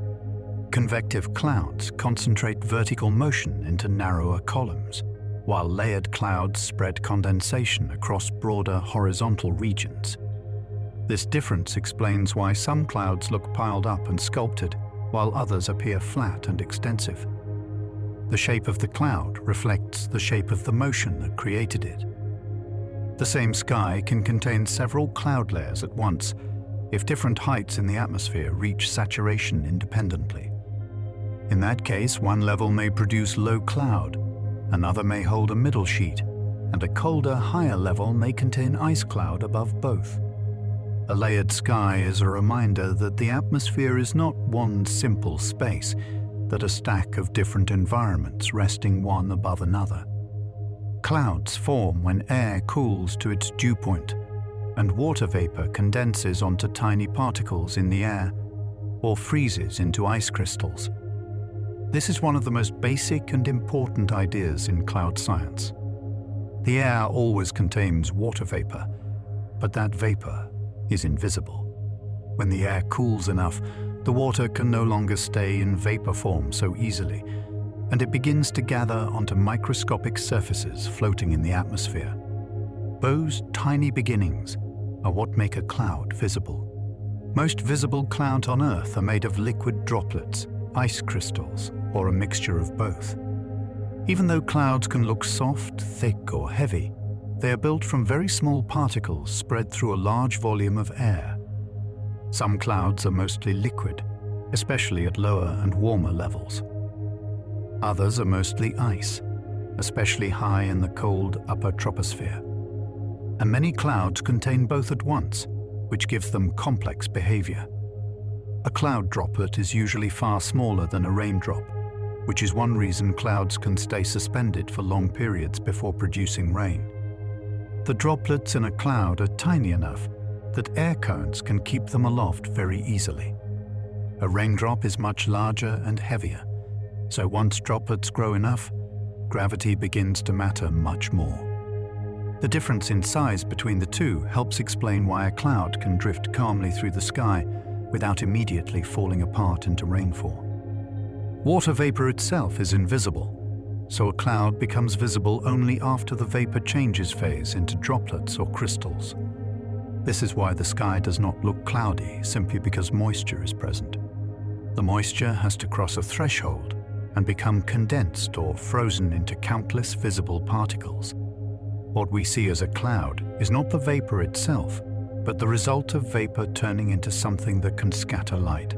Convective clouds concentrate vertical motion into narrower columns, while layered clouds spread condensation across broader horizontal regions. This difference explains why some clouds look piled up and sculpted, while others appear flat and extensive. The shape of the cloud reflects the shape of the motion that created it. The same sky can contain several cloud layers at once if different heights in the atmosphere reach saturation independently. In that case, one level may produce low cloud, another may hold a middle sheet, and a colder, higher level may contain ice cloud above both. A layered sky is a reminder that the atmosphere is not one simple space, but a stack of different environments resting one above another. Clouds form when air cools to its dew point, and water vapor condenses onto tiny particles in the air, or freezes into ice crystals. This is one of the most basic and important ideas in cloud science. The air always contains water vapor, but that vapor is invisible. When the air cools enough, the water can no longer stay in vapor form so easily, and it begins to gather onto microscopic surfaces floating in the atmosphere. Those tiny beginnings are what make a cloud visible. Most visible clouds on Earth are made of liquid droplets, ice crystals, or a mixture of both. Even though clouds can look soft, thick, or heavy, they are built from very small particles spread through a large volume of air. Some clouds are mostly liquid, especially at lower and warmer levels. Others are mostly ice, especially high in the cold upper troposphere. And many clouds contain both at once, which gives them complex behavior. A cloud droplet is usually far smaller than a raindrop, which is one reason clouds can stay suspended for long periods before producing rain. The droplets in a cloud are tiny enough that air currents can keep them aloft very easily. A raindrop is much larger and heavier, so once droplets grow enough, gravity begins to matter much more. The difference in size between the two helps explain why a cloud can drift calmly through the sky without immediately falling apart into rainfall. Water vapor itself is invisible, so a cloud becomes visible only after the vapor changes phase into droplets or crystals. This is why the sky does not look cloudy simply because moisture is present. The moisture has to cross a threshold and become condensed or frozen into countless visible particles. What we see as a cloud is not the vapor itself, but the result of vapor turning into something that can scatter light.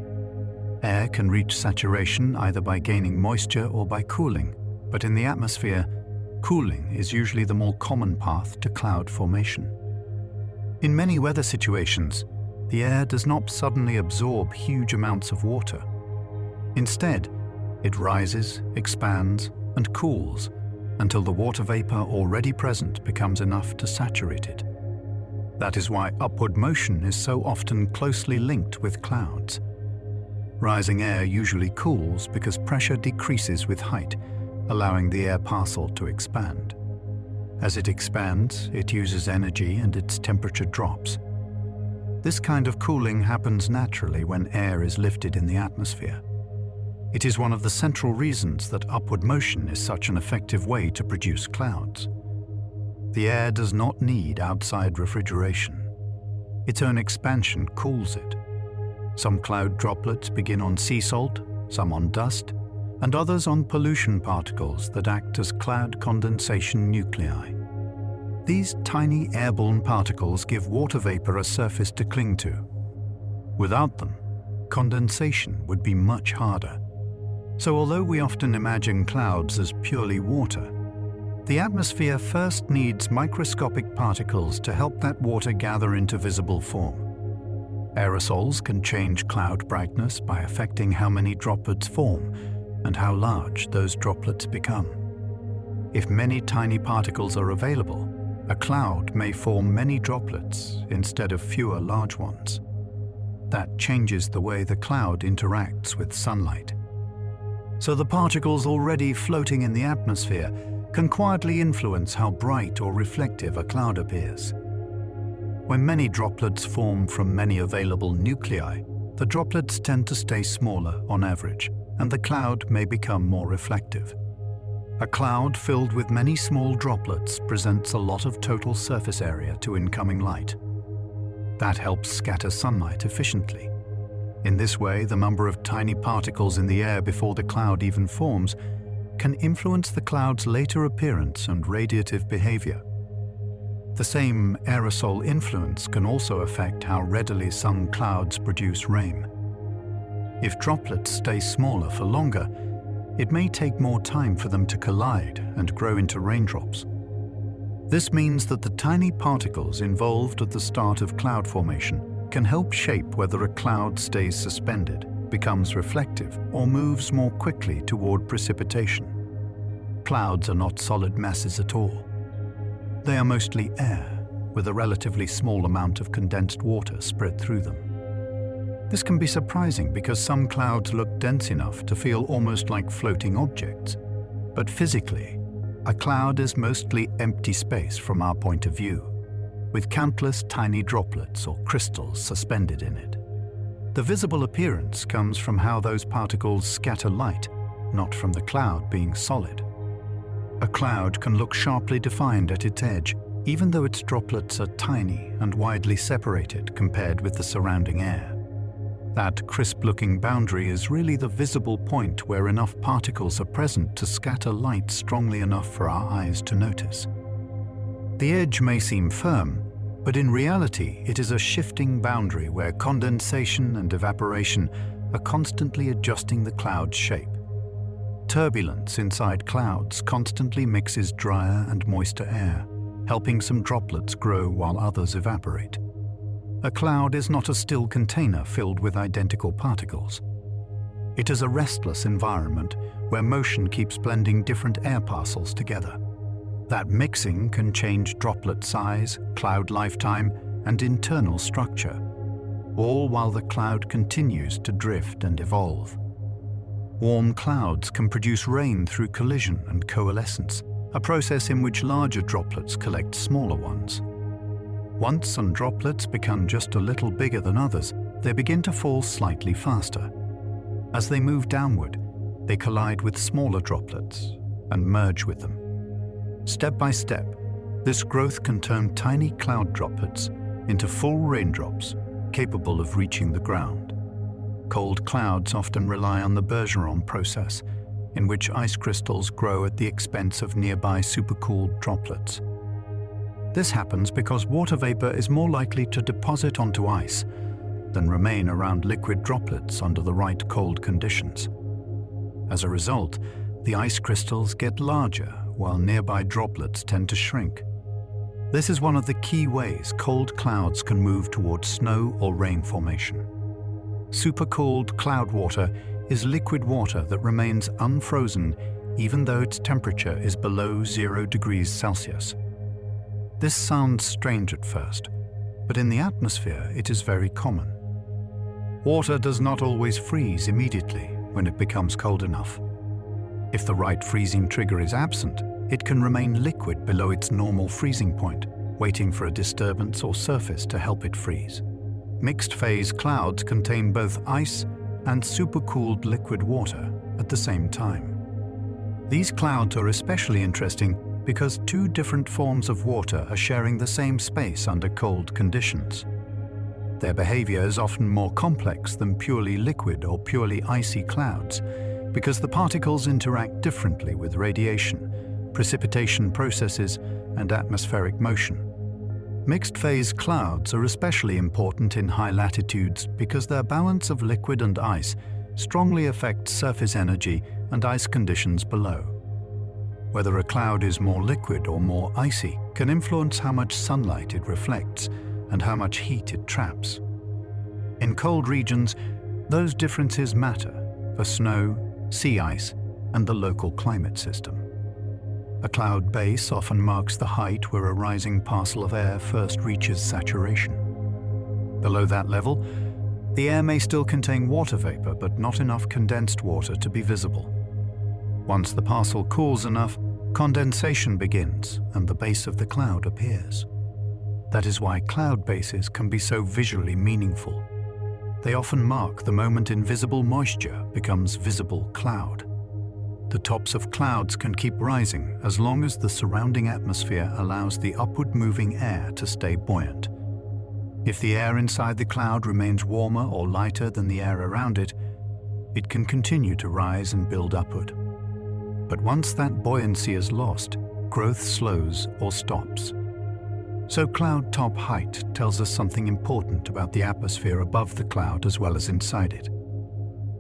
Air can reach saturation either by gaining moisture or by cooling, but in the atmosphere, cooling is usually the more common path to cloud formation. In many weather situations, the air does not suddenly absorb huge amounts of water. Instead, it rises, expands, and cools until the water vapor already present becomes enough to saturate it. That is why upward motion is so often closely linked with clouds. Rising air usually cools because pressure decreases with height, allowing the air parcel to expand. As it expands, it uses energy and its temperature drops. This kind of cooling happens naturally when air is lifted in the atmosphere. It is one of the central reasons that upward motion is such an effective way to produce clouds. The air does not need outside refrigeration. Its own expansion cools it. Some cloud droplets begin on sea salt, some on dust, and others on pollution particles that act as cloud condensation nuclei. These tiny airborne particles give water vapor a surface to cling to. Without them, condensation would be much harder. So although we often imagine clouds as purely water, the atmosphere first needs microscopic particles to help that water gather into visible form. Aerosols can change cloud brightness by affecting how many droplets form and how large those droplets become. If many tiny particles are available, a cloud may form many droplets instead of fewer large ones. That changes the way the cloud interacts with sunlight. So the particles already floating in the atmosphere can quietly influence how bright or reflective a cloud appears. When many droplets form from many available nuclei, the droplets tend to stay smaller on average, and the cloud may become more reflective. A cloud filled with many small droplets presents a lot of total surface area to incoming light. That helps scatter sunlight efficiently. In this way, the number of tiny particles in the air before the cloud even forms can influence the cloud's later appearance and radiative behavior. The same aerosol influence can also affect how readily some clouds produce rain. If droplets stay smaller for longer, it may take more time for them to collide and grow into raindrops. This means that the tiny particles involved at the start of cloud formation can help shape whether a cloud stays suspended, becomes reflective, or moves more quickly toward precipitation. Clouds are not solid masses at all. They are mostly air, with a relatively small amount of condensed water spread through them. This can be surprising because some clouds look dense enough to feel almost like floating objects. But physically, a cloud is mostly empty space from our point of view, with countless tiny droplets or crystals suspended in it. The visible appearance comes from how those particles scatter light, not from the cloud being solid. A cloud can look sharply defined at its edge, even though its droplets are tiny and widely separated compared with the surrounding air. That crisp-looking boundary is really the visible point where enough particles are present to scatter light strongly enough for our eyes to notice. The edge may seem firm, but in reality it is a shifting boundary where condensation and evaporation are constantly adjusting the cloud's shape. Turbulence inside clouds constantly mixes drier and moister air, helping some droplets grow while others evaporate. A cloud is not a still container filled with identical particles. It is a restless environment where motion keeps blending different air parcels together. That mixing can change droplet size, cloud lifetime, and internal structure, all while the cloud continues to drift and evolve. Warm clouds can produce rain through collision and coalescence, a process in which larger droplets collect smaller ones. Once some droplets become just a little bigger than others, they begin to fall slightly faster. As they move downward, they collide with smaller droplets and merge with them. Step by step, this growth can turn tiny cloud droplets into full raindrops capable of reaching the ground. Cold clouds often rely on the Bergeron process, in which ice crystals grow at the expense of nearby supercooled droplets. This happens because water vapor is more likely to deposit onto ice than remain around liquid droplets under the right cold conditions. As a result, the ice crystals get larger while nearby droplets tend to shrink. This is one of the key ways cold clouds can move towards snow or rain formation. Supercooled cloud water is liquid water that remains unfrozen even though its temperature is below 0 degrees Celsius. This sounds strange at first, but in the atmosphere it is very common. Water does not always freeze immediately when it becomes cold enough. If the right freezing trigger is absent, it can remain liquid below its normal freezing point, waiting for a disturbance or surface to help it freeze. Mixed-phase clouds contain both ice and supercooled liquid water at the same time. These clouds are especially interesting because two different forms of water are sharing the same space under cold conditions. Their behavior is often more complex than purely liquid or purely icy clouds because the particles interact differently with radiation, precipitation processes, and atmospheric motion. Mixed-phase clouds are especially important in high latitudes because their balance of liquid and ice strongly affects surface energy and ice conditions below. Whether a cloud is more liquid or more icy can influence how much sunlight it reflects and how much heat it traps. In cold regions, those differences matter for snow, sea ice, and the local climate system. A cloud base often marks the height where a rising parcel of air first reaches saturation. Below that level, the air may still contain water vapor, but not enough condensed water to be visible. Once the parcel cools enough, condensation begins and the base of the cloud appears. That is why cloud bases can be so visually meaningful. They often mark the moment invisible moisture becomes visible cloud. The tops of clouds can keep rising as long as the surrounding atmosphere allows the upward-moving air to stay buoyant. If the air inside the cloud remains warmer or lighter than the air around it, it can continue to rise and build upward. But once that buoyancy is lost, growth slows or stops. So cloud top height tells us something important about the atmosphere above the cloud as well as inside it.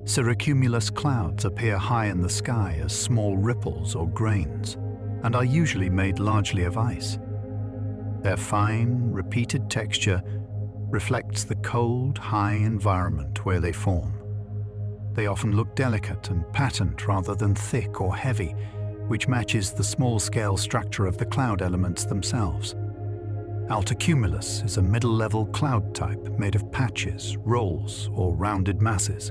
Cirrocumulus clouds appear high in the sky as small ripples or grains, and are usually made largely of ice. Their fine, repeated texture reflects the cold, high environment where they form. They often look delicate and patterned rather than thick or heavy, which matches the small-scale structure of the cloud elements themselves. Altocumulus is a middle-level cloud type made of patches, rolls, or rounded masses.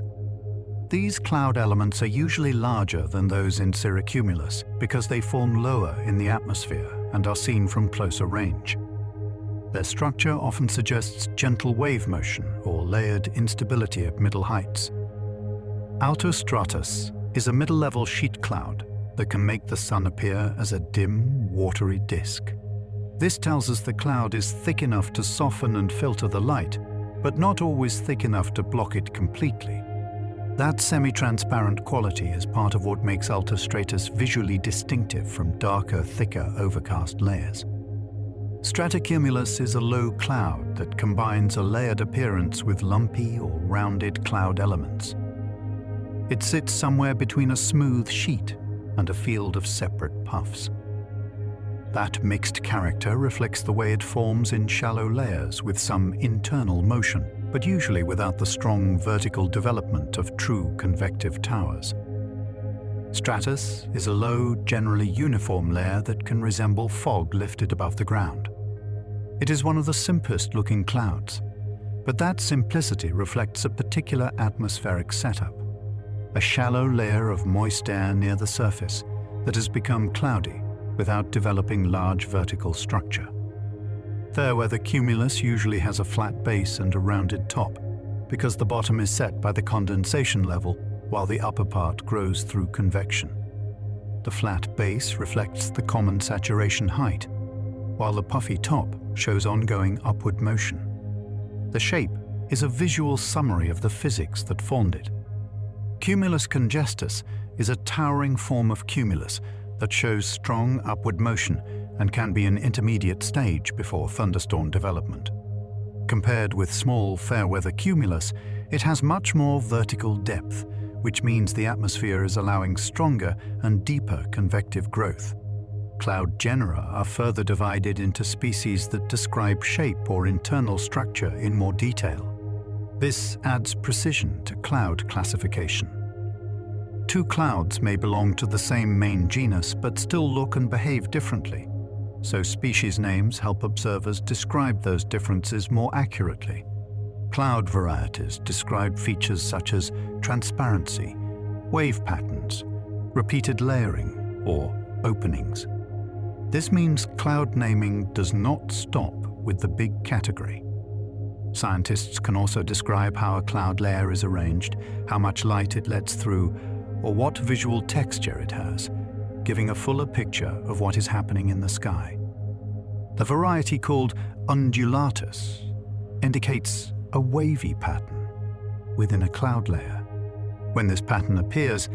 These cloud elements are usually larger than those in cirrocumulus because they form lower in the atmosphere and are seen from closer range. Their structure often suggests gentle wave motion or layered instability at middle heights. Altostratus is a middle-level sheet cloud that can make the sun appear as a dim, watery disk. This tells us the cloud is thick enough to soften and filter the light, but not always thick enough to block it completely. That semi-transparent quality is part of what makes altostratus visually distinctive from darker, thicker, overcast layers. Stratocumulus is a low cloud that combines a layered appearance with lumpy or rounded cloud elements. It sits somewhere between a smooth sheet and a field of separate puffs. That mixed character reflects the way it forms in shallow layers with some internal motion, but usually without the strong vertical development of true convective towers. Stratus is a low, generally uniform layer that can resemble fog lifted above the ground. It is one of the simplest looking clouds, but that simplicity reflects a particular atmospheric setup, a shallow layer of moist air near the surface that has become cloudy without developing large vertical structure. Fairweather cumulus usually has a flat base and a rounded top because the bottom is set by the condensation level while the upper part grows through convection. The flat base reflects the common saturation height, while the puffy top shows ongoing upward motion. The shape is a visual summary of the physics that formed it. Cumulus congestus is a towering form of cumulus that shows strong upward motion and can be an intermediate stage before thunderstorm development. Compared with small fairweather cumulus, it has much more vertical depth, which means the atmosphere is allowing stronger and deeper convective growth. Cloud genera are further divided into species that describe shape or internal structure in more detail. This adds precision to cloud classification. Two clouds may belong to the same main genus but still look and behave differently, so species names help observers describe those differences more accurately. Cloud varieties describe features such as transparency, wave patterns, repeated layering, or openings. This means cloud naming does not stop with the big category. Scientists can also describe how a cloud layer is arranged, how much light it lets through, or what visual texture it has, giving a fuller picture of what is happening in the sky. The variety called undulatus indicates a wavy pattern within a cloud layer. When this pattern appears,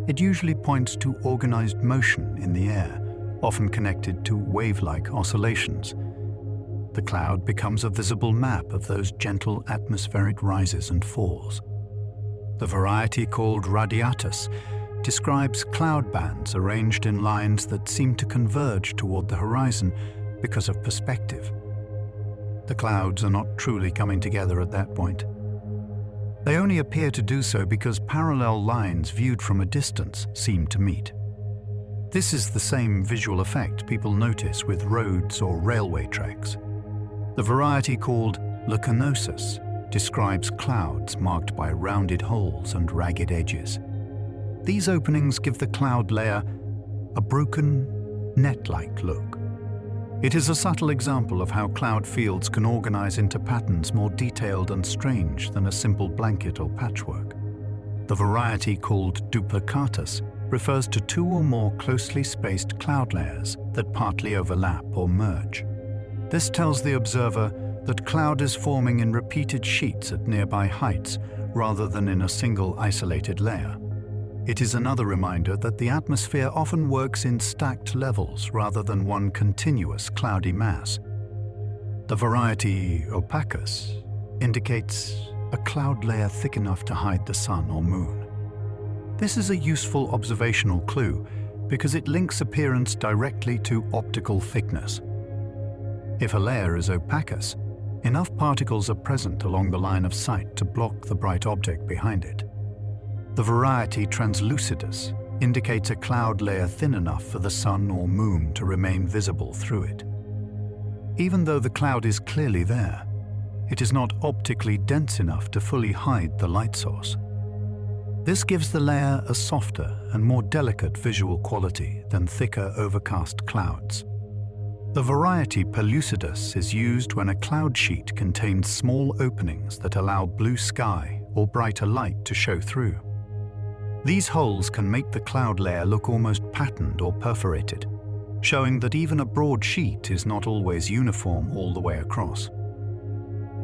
it usually points to organized motion in the air, often connected to wave-like oscillations. The cloud becomes a visible map of those gentle atmospheric rises and falls. The variety called radiatus describes cloud bands arranged in lines that seem to converge toward the horizon because of perspective. The clouds are not truly coming together at that point. They only appear to do so because parallel lines viewed from a distance seem to meet. This is the same visual effect people notice with roads or railway tracks. The variety called lacanosus describes clouds marked by rounded holes and ragged edges. These openings give the cloud layer a broken, net-like look. It is a subtle example of how cloud fields can organize into patterns more detailed and strange than a simple blanket or patchwork. The variety called duplicatus refers to two or more closely spaced cloud layers that partly overlap or merge. This tells the observer that cloud is forming in repeated sheets at nearby heights rather than in a single isolated layer. It is another reminder that the atmosphere often works in stacked levels rather than one continuous cloudy mass. The variety opacus indicates a cloud layer thick enough to hide the sun or moon. This is a useful observational clue because it links appearance directly to optical thickness. If a layer is opacus, enough particles are present along the line of sight to block the bright object behind it. The variety translucidus indicates a cloud layer thin enough for the sun or moon to remain visible through it. Even though the cloud is clearly there, it is not optically dense enough to fully hide the light source. This gives the layer a softer and more delicate visual quality than thicker overcast clouds. The variety pellucidus is used when a cloud sheet contains small openings that allow blue sky or brighter light to show through. These holes can make the cloud layer look almost patterned or perforated, showing that even a broad sheet is not always uniform all the way across.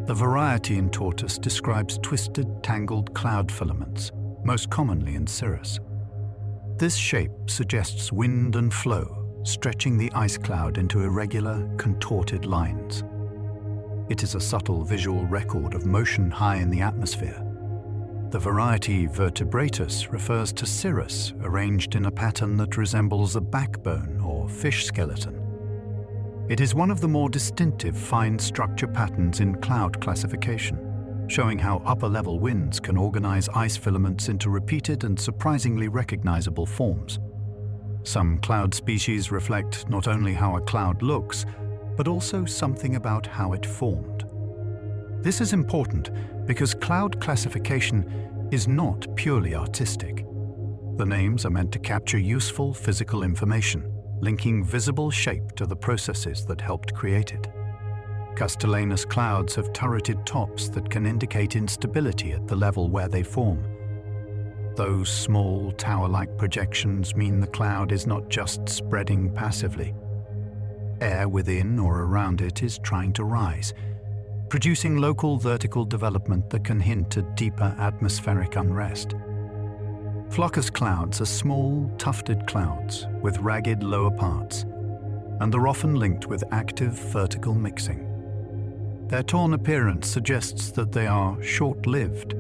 The variety in tortoise describes twisted, tangled cloud filaments, most commonly in cirrus. This shape suggests wind and flow, stretching the ice cloud into irregular, contorted lines. It is a subtle visual record of motion high in the atmosphere. The variety vertebratus refers to cirrus arranged in a pattern that resembles a backbone or fish skeleton. It is one of the more distinctive fine structure patterns in cloud classification, showing how upper-level winds can organize ice filaments into repeated and surprisingly recognizable forms. Some cloud species reflect not only how a cloud looks, but also something about how it formed. This is important because cloud classification is not purely artistic. The names are meant to capture useful physical information, linking visible shape to the processes that helped create it. Castellanus clouds have turreted tops that can indicate instability at the level where they form. Those small, tower-like projections mean the cloud is not just spreading passively. Air within or around it is trying to rise, producing local vertical development that can hint at deeper atmospheric unrest. Floccus clouds are small, tufted clouds with ragged lower parts, and are often linked with active vertical mixing. Their torn appearance suggests that they are short-lived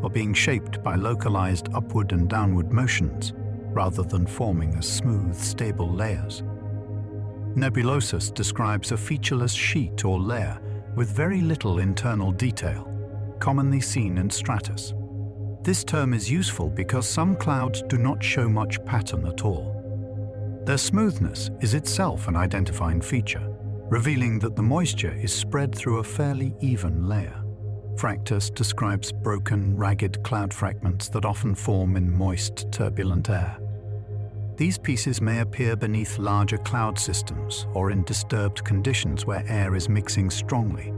or being shaped by localized upward and downward motions rather than forming as smooth, stable layers. Nebulosus describes a featureless sheet or layer with very little internal detail, commonly seen in stratus. This term is useful because some clouds do not show much pattern at all. Their smoothness is itself an identifying feature, revealing that the moisture is spread through a fairly even layer. Fractus describes broken, ragged cloud fragments that often form in moist, turbulent air. These pieces may appear beneath larger cloud systems or in disturbed conditions where air is mixing strongly.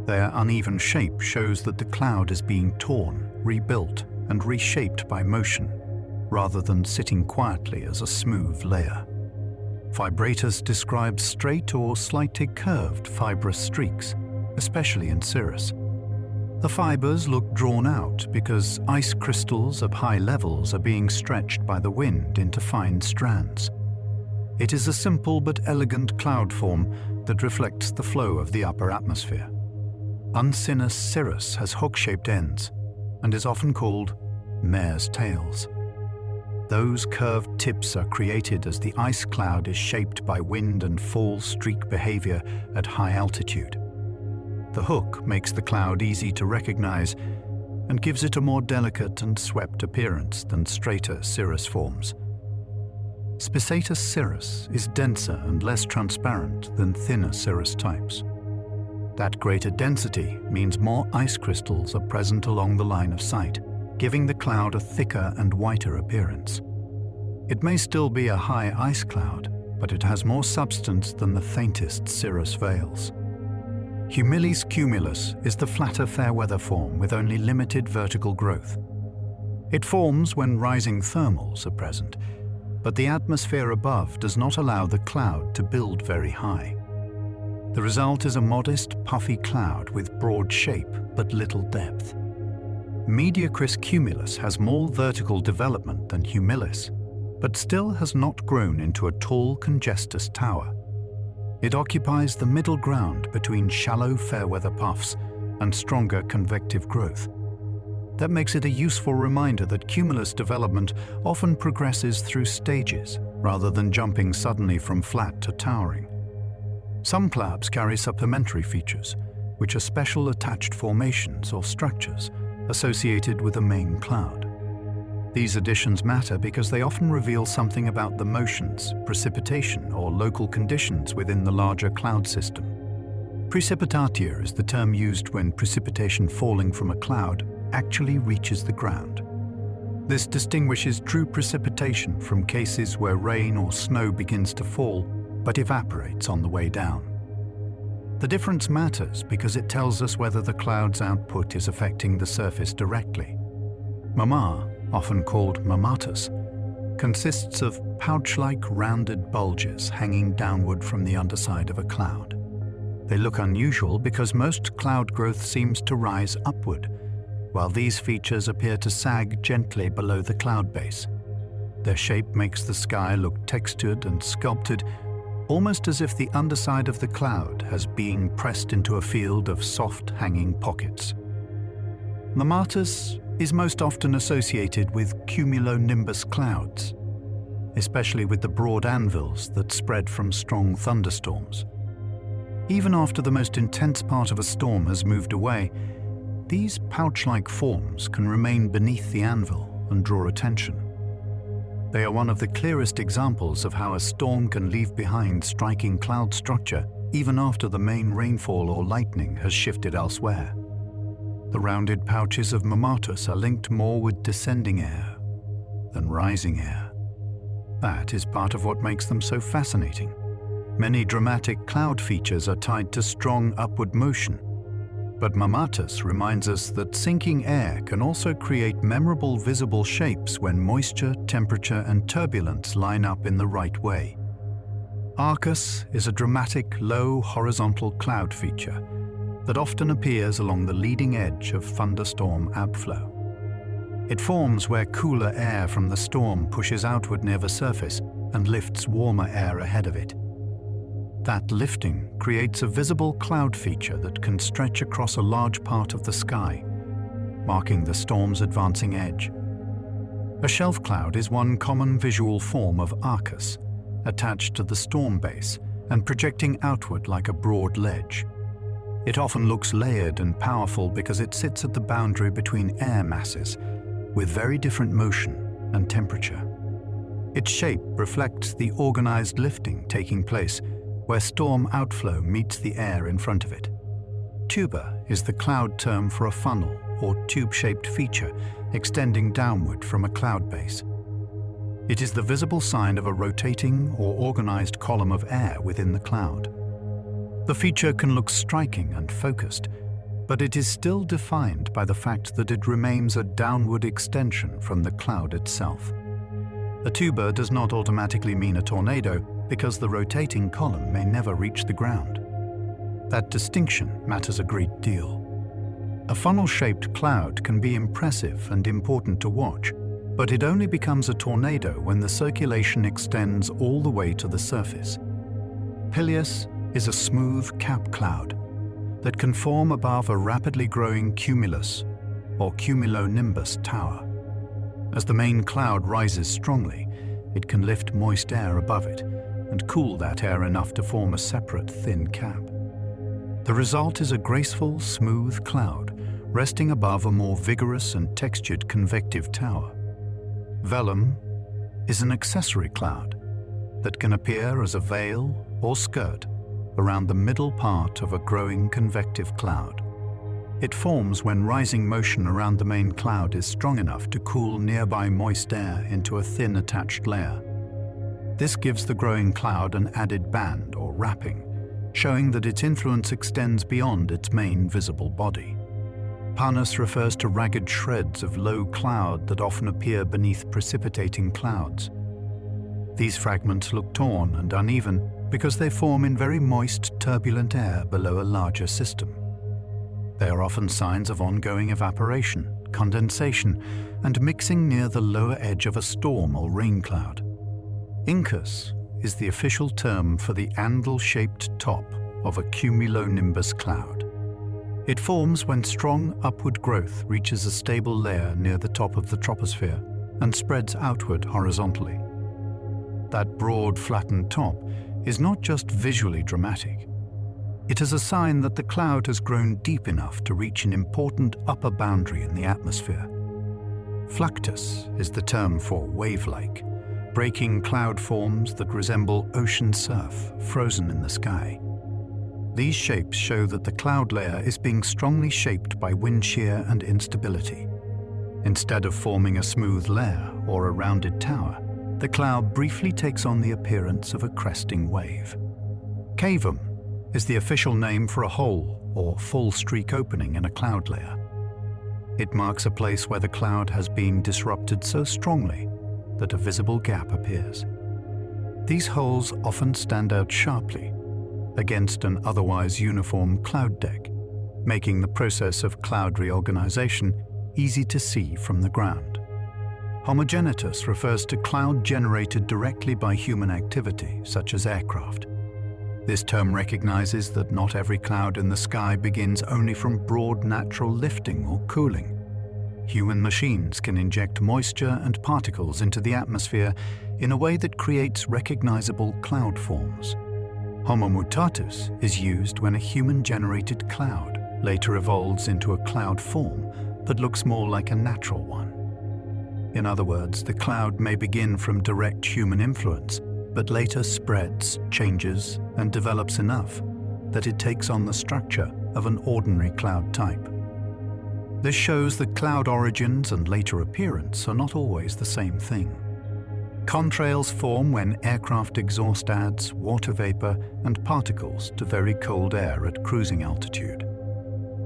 Their uneven shape shows that the cloud is being torn, rebuilt, and reshaped by motion, rather than sitting quietly as a smooth layer. Fibratus describes straight or slightly curved fibrous streaks, especially in cirrus. The fibers look drawn out because ice crystals at high levels are being stretched by the wind into fine strands. It is a simple but elegant cloud form that reflects the flow of the upper atmosphere. Uncinus cirrus has hook-shaped ends and is often called mare's tails. Those curved tips are created as the ice cloud is shaped by wind and fall streak behavior at high altitude. The hook makes the cloud easy to recognize and gives it a more delicate and swept appearance than straighter cirrus forms. Spissatus cirrus is denser and less transparent than thinner cirrus types. That greater density means more ice crystals are present along the line of sight, giving the cloud a thicker and whiter appearance. It may still be a high ice cloud, but it has more substance than the faintest cirrus veils. Humilis cumulus is the flatter fair-weather form with only limited vertical growth. It forms when rising thermals are present, but the atmosphere above does not allow the cloud to build very high. The result is a modest, puffy cloud with broad shape but little depth. Mediacris cumulus has more vertical development than Humilis, but still has not grown into a tall congestus tower. It occupies the middle ground between shallow fair-weather puffs and stronger convective growth. That makes it a useful reminder that cumulus development often progresses through stages rather than jumping suddenly from flat to towering. Some clouds carry supplementary features, which are special attached formations or structures associated with the main cloud. These additions matter because they often reveal something about the motions, precipitation, or local conditions within the larger cloud system. Precipitatia is the term used when precipitation falling from a cloud actually reaches the ground. This distinguishes true precipitation from cases where rain or snow begins to fall but evaporates on the way down. The difference matters because it tells us whether the cloud's output is affecting the surface directly. Mamar, often called mammatus, consists of pouch-like rounded bulges hanging downward from the underside of a cloud. They look unusual because most cloud growth seems to rise upward, while these features appear to sag gently below the cloud base. Their shape makes the sky look textured and sculpted, almost as if the underside of the cloud has been pressed into a field of soft hanging pockets. Mammatus is most often associated with cumulonimbus clouds, especially with the broad anvils that spread from strong thunderstorms. Even after the most intense part of a storm has moved away, these pouch-like forms can remain beneath the anvil and draw attention. They are one of the clearest examples of how a storm can leave behind striking cloud structure even after the main rainfall or lightning has shifted elsewhere. The rounded pouches of mammatus are linked more with descending air than rising air. That is part of what makes them so fascinating. Many dramatic cloud features are tied to strong upward motion, but mammatus reminds us that sinking air can also create memorable visible shapes when moisture, temperature, and turbulence line up in the right way. Arcus is a dramatic, low, horizontal cloud feature that often appears along the leading edge of thunderstorm abflow. It forms where cooler air from the storm pushes outward near the surface and lifts warmer air ahead of it. That lifting creates a visible cloud feature that can stretch across a large part of the sky, marking the storm's advancing edge. A shelf cloud is one common visual form of arcus, attached to the storm base and projecting outward like a broad ledge. It often looks layered and powerful because it sits at the boundary between air masses, with very different motion and temperature. Its shape reflects the organized lifting taking place where storm outflow meets the air in front of it. Tuba is the cloud term for a funnel or tube-shaped feature extending downward from a cloud base. It is the visible sign of a rotating or organized column of air within the cloud. The feature can look striking and focused, but it is still defined by the fact that it remains a downward extension from the cloud itself. A tuba does not automatically mean a tornado because the rotating column may never reach the ground. That distinction matters a great deal. A funnel-shaped cloud can be impressive and important to watch, but it only becomes a tornado when the circulation extends all the way to the surface. Pileus is a smooth cap cloud that can form above a rapidly growing cumulus or cumulonimbus tower. As the main cloud rises strongly, it can lift moist air above it and cool that air enough to form a separate thin cap. The result is a graceful, smooth cloud resting above a more vigorous and textured convective tower. Velum is an accessory cloud that can appear as a veil or skirt around the middle part of a growing convective cloud. It forms when rising motion around the main cloud is strong enough to cool nearby moist air into a thin attached layer. This gives the growing cloud an added band or wrapping, showing that its influence extends beyond its main visible body. Panis refers to ragged shreds of low cloud that often appear beneath precipitating clouds. These fragments look torn and uneven because they form in very moist, turbulent air below a larger system. They are often signs of ongoing evaporation, condensation, and mixing near the lower edge of a storm or rain cloud. Incus is the official term for the andle-shaped top of a cumulonimbus cloud. It forms when strong upward growth reaches a stable layer near the top of the troposphere and spreads outward horizontally. That broad, flattened top is not just visually dramatic. It is a sign that the cloud has grown deep enough to reach an important upper boundary in the atmosphere. Fluctus is the term for wave-like, breaking cloud forms that resemble ocean surf frozen in the sky. These shapes show that the cloud layer is being strongly shaped by wind shear and instability. Instead of forming a smooth layer or a rounded tower, the cloud briefly takes on the appearance of a cresting wave. Cavum is the official name for a hole or full streak opening in a cloud layer. It marks a place where the cloud has been disrupted so strongly that a visible gap appears. These holes often stand out sharply against an otherwise uniform cloud deck, making the process of cloud reorganization easy to see from the ground. Homogenitus refers to cloud generated directly by human activity, such as aircraft. This term recognizes that not every cloud in the sky begins only from broad natural lifting or cooling. Human machines can inject moisture and particles into the atmosphere in a way that creates recognizable cloud forms. Homo mutatus is used when a human-generated cloud later evolves into a cloud form that looks more like a natural one. In other words, the cloud may begin from direct human influence, but later spreads, changes, and develops enough that it takes on the structure of an ordinary cloud type. This shows that cloud origins and later appearance are not always the same thing. Contrails form when aircraft exhaust adds water vapor and particles to very cold air at cruising altitude.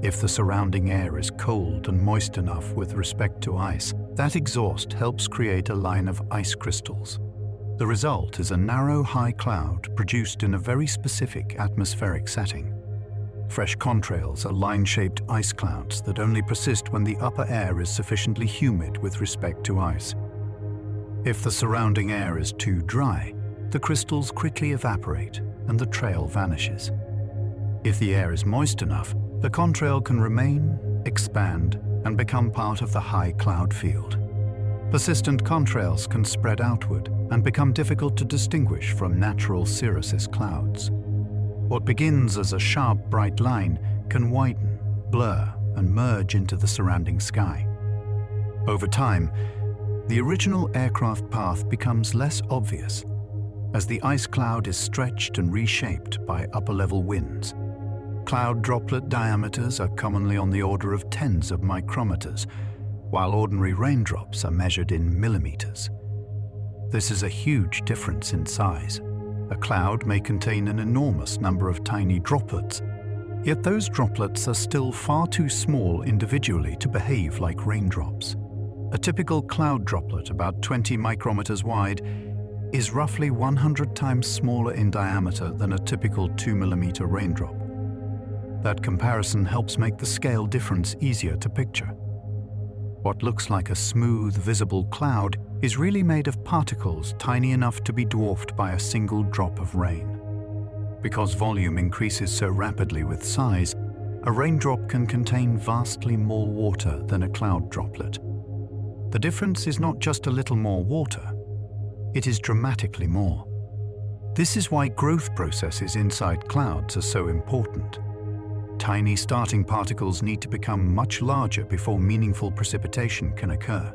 If the surrounding air is cold and moist enough with respect to ice, that exhaust helps create a line of ice crystals. The result is a narrow, high cloud produced in a very specific atmospheric setting. Fresh contrails are line-shaped ice clouds that only persist when the upper air is sufficiently humid with respect to ice. If the surrounding air is too dry, the crystals quickly evaporate and the trail vanishes. If the air is moist enough, the contrail can remain, expand, and become part of the high cloud field. Persistent contrails can spread outward and become difficult to distinguish from natural cirrus clouds. What begins as a sharp, bright line can widen, blur, and merge into the surrounding sky. Over time, the original aircraft path becomes less obvious as the ice cloud is stretched and reshaped by upper-level winds. Cloud droplet diameters are commonly on the order of tens of micrometers, while ordinary raindrops are measured in millimeters. This is a huge difference in size. A cloud may contain an enormous number of tiny droplets, yet those droplets are still far too small individually to behave like raindrops. A typical cloud droplet, about 20 micrometers wide, is roughly 100 times smaller in diameter than a typical 2mm raindrop. That comparison helps make the scale difference easier to picture. What looks like a smooth, visible cloud is really made of particles tiny enough to be dwarfed by a single drop of rain. Because volume increases so rapidly with size, a raindrop can contain vastly more water than a cloud droplet. The difference is not just a little more water, it is dramatically more. This is why growth processes inside clouds are so important. Tiny starting particles need to become much larger before meaningful precipitation can occur.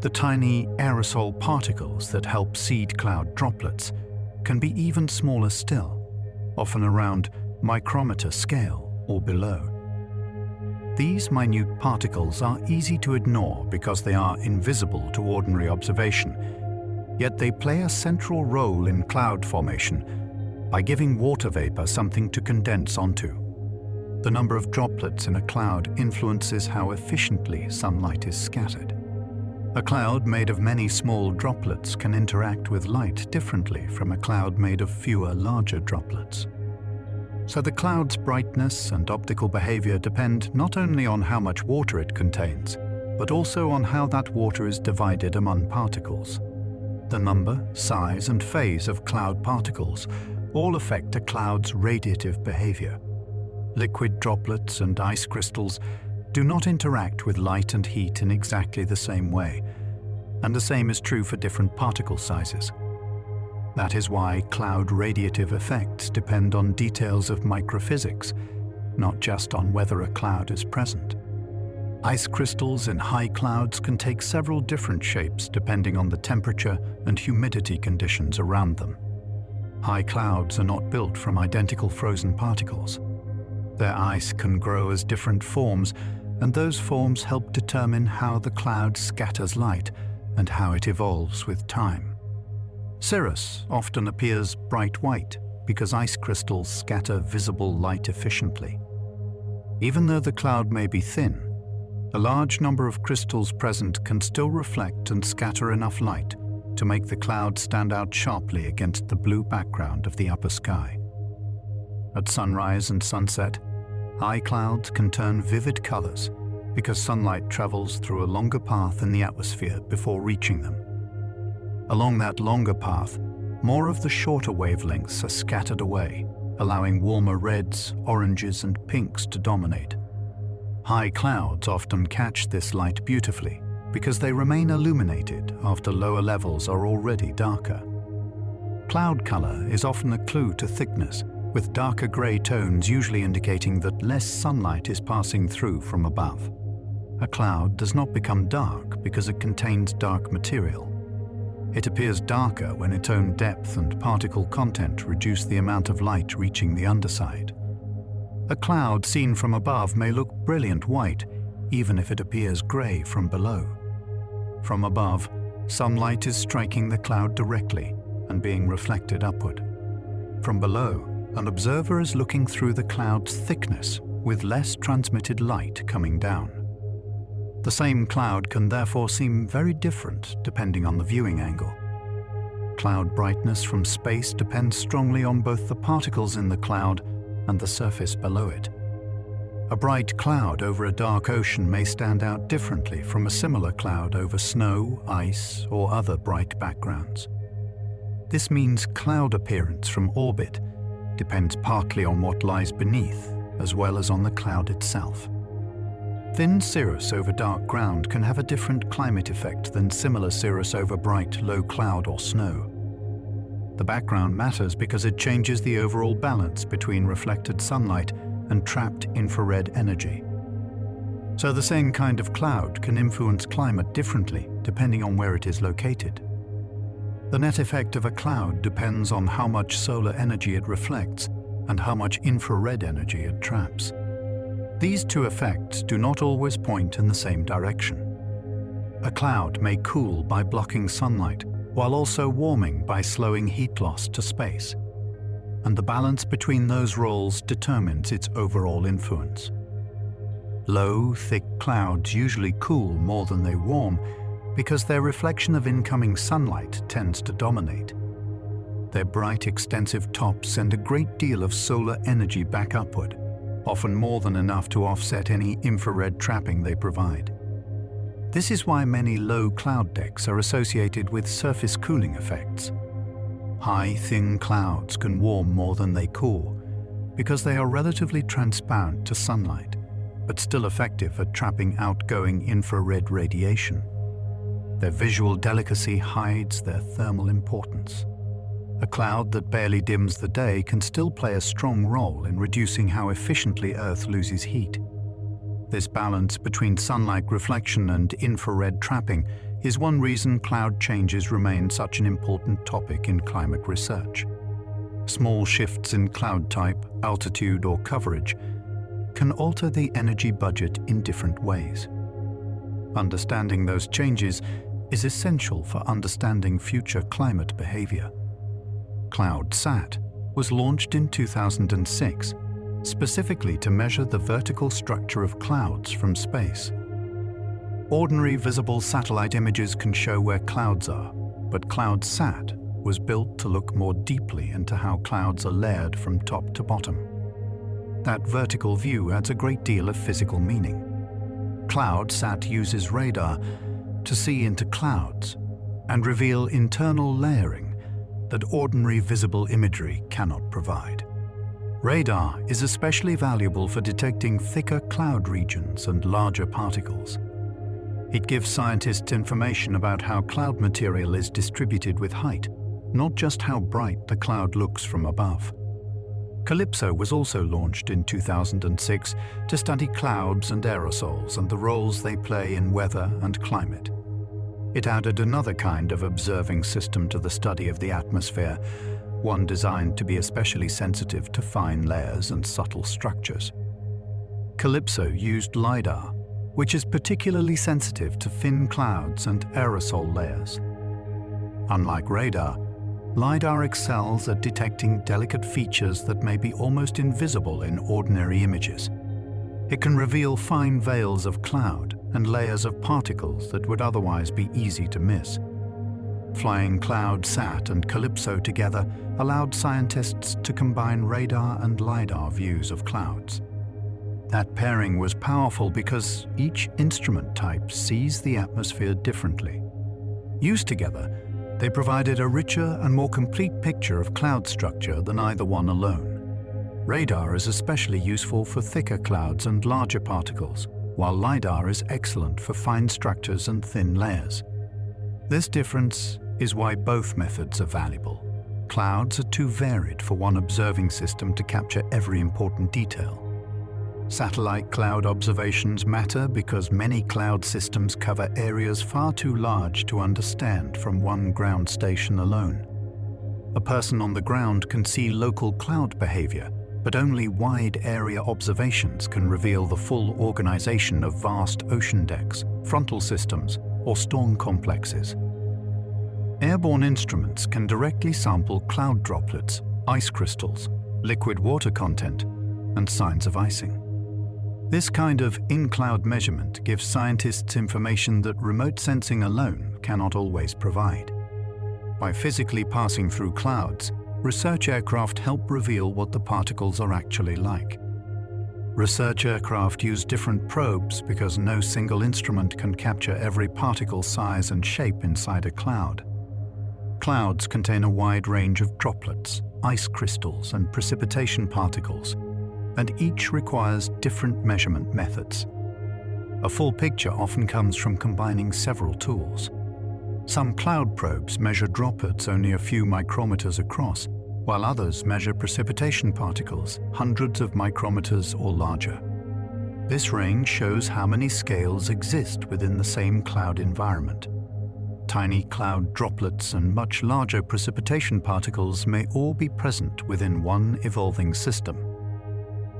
The tiny aerosol particles that help seed cloud droplets can be even smaller still, often around micrometer scale or below. These minute particles are easy to ignore because they are invisible to ordinary observation, yet they play a central role in cloud formation by giving water vapor something to condense onto. The number of droplets in a cloud influences how efficiently sunlight is scattered. A cloud made of many small droplets can interact with light differently from a cloud made of fewer larger droplets. So the cloud's brightness and optical behavior depend not only on how much water it contains, but also on how that water is divided among particles. The number, size, and phase of cloud particles all affect a cloud's radiative behavior. Liquid droplets and ice crystals do not interact with light and heat in exactly the same way, and the same is true for different particle sizes. That is why cloud radiative effects depend on details of microphysics, not just on whether a cloud is present. Ice crystals in high clouds can take several different shapes depending on the temperature and humidity conditions around them. High clouds are not built from identical frozen particles. Their ice can grow as different forms, and those forms help determine how the cloud scatters light and how it evolves with time. Cirrus often appears bright white because ice crystals scatter visible light efficiently. Even though the cloud may be thin, a large number of crystals present can still reflect and scatter enough light to make the cloud stand out sharply against the blue background of the upper sky. At sunrise and sunset, high clouds can turn vivid colors because sunlight travels through a longer path in the atmosphere before reaching them. Along that longer path, more of the shorter wavelengths are scattered away, allowing warmer reds, oranges, and pinks to dominate. High clouds often catch this light beautifully because they remain illuminated after lower levels are already darker. Cloud color is often a clue to thickness, with darker gray tones usually indicating that less sunlight is passing through from above. A cloud does not become dark because it contains dark material. It appears darker when its own depth and particle content reduce the amount of light reaching the underside. A cloud seen from above may look brilliant white, even if it appears gray from below. From above, sunlight is striking the cloud directly and being reflected upward. From below, an observer is looking through the cloud's thickness with less transmitted light coming down. The same cloud can therefore seem very different depending on the viewing angle. Cloud brightness from space depends strongly on both the particles in the cloud and the surface below it. A bright cloud over a dark ocean may stand out differently from a similar cloud over snow, ice, or other bright backgrounds. This means cloud appearance from orbit depends partly on what lies beneath, as well as on the cloud itself. Thin cirrus over dark ground can have a different climate effect than similar cirrus over bright, low cloud or snow. The background matters because it changes the overall balance between reflected sunlight and trapped infrared energy. So the same kind of cloud can influence climate differently depending on where it is located. The net effect of a cloud depends on how much solar energy it reflects and how much infrared energy it traps. These two effects do not always point in the same direction. A cloud may cool by blocking sunlight, while also warming by slowing heat loss to space. And the balance between those roles determines its overall influence. Low, thick clouds usually cool more than they warm, because their reflection of incoming sunlight tends to dominate. Their bright, extensive tops send a great deal of solar energy back upward, often more than enough to offset any infrared trapping they provide. This is why many low cloud decks are associated with surface cooling effects. High, thin clouds can warm more than they cool because they are relatively transparent to sunlight, but still effective at trapping outgoing infrared radiation. Their visual delicacy hides their thermal importance. A cloud that barely dims the day can still play a strong role in reducing how efficiently Earth loses heat. This balance between sunlight reflection and infrared trapping is one reason cloud changes remain such an important topic in climate research. Small shifts in cloud type, altitude, or coverage can alter the energy budget in different ways. Understanding those changes is essential for understanding future climate behavior. CloudSat was launched in 2006, specifically to measure the vertical structure of clouds from space. Ordinary visible satellite images can show where clouds are, but CloudSat was built to look more deeply into how clouds are layered from top to bottom. That vertical view adds a great deal of physical meaning. CloudSat uses radar to see into clouds and reveal internal layering that ordinary visible imagery cannot provide. Radar is especially valuable for detecting thicker cloud regions and larger particles. It gives scientists information about how cloud material is distributed with height, not just how bright the cloud looks from above. Calypso was also launched in 2006 to study clouds and aerosols and the roles they play in weather and climate. It added another kind of observing system to the study of the atmosphere, one designed to be especially sensitive to fine layers and subtle structures. Calypso used LiDAR, which is particularly sensitive to thin clouds and aerosol layers. Unlike radar, LiDAR excels at detecting delicate features that may be almost invisible in ordinary images. It can reveal fine veils of cloud and layers of particles that would otherwise be easy to miss. Flying CloudSat and Calypso together allowed scientists to combine radar and LiDAR views of clouds. That pairing was powerful because each instrument type sees the atmosphere differently. Used together, they provided a richer and more complete picture of cloud structure than either one alone. Radar is especially useful for thicker clouds and larger particles, while LiDAR is excellent for fine structures and thin layers. This difference is why both methods are valuable. Clouds are too varied for one observing system to capture every important detail. Satellite cloud observations matter because many cloud systems cover areas far too large to understand from one ground station alone. A person on the ground can see local cloud behavior, but only wide area observations can reveal the full organization of vast ocean decks, frontal systems, or storm complexes. Airborne instruments can directly sample cloud droplets, ice crystals, liquid water content, and signs of icing. This kind of in-cloud measurement gives scientists information that remote sensing alone cannot always provide. By physically passing through clouds, research aircraft help reveal what the particles are actually like. Research aircraft use different probes because no single instrument can capture every particle size and shape inside a cloud. Clouds contain a wide range of droplets, ice crystals, and precipitation particles, and each requires different measurement methods. A full picture often comes from combining several tools. Some cloud probes measure droplets only a few micrometers across, while others measure precipitation particles hundreds of micrometers or larger. This range shows how many scales exist within the same cloud environment. Tiny cloud droplets and much larger precipitation particles may all be present within one evolving system.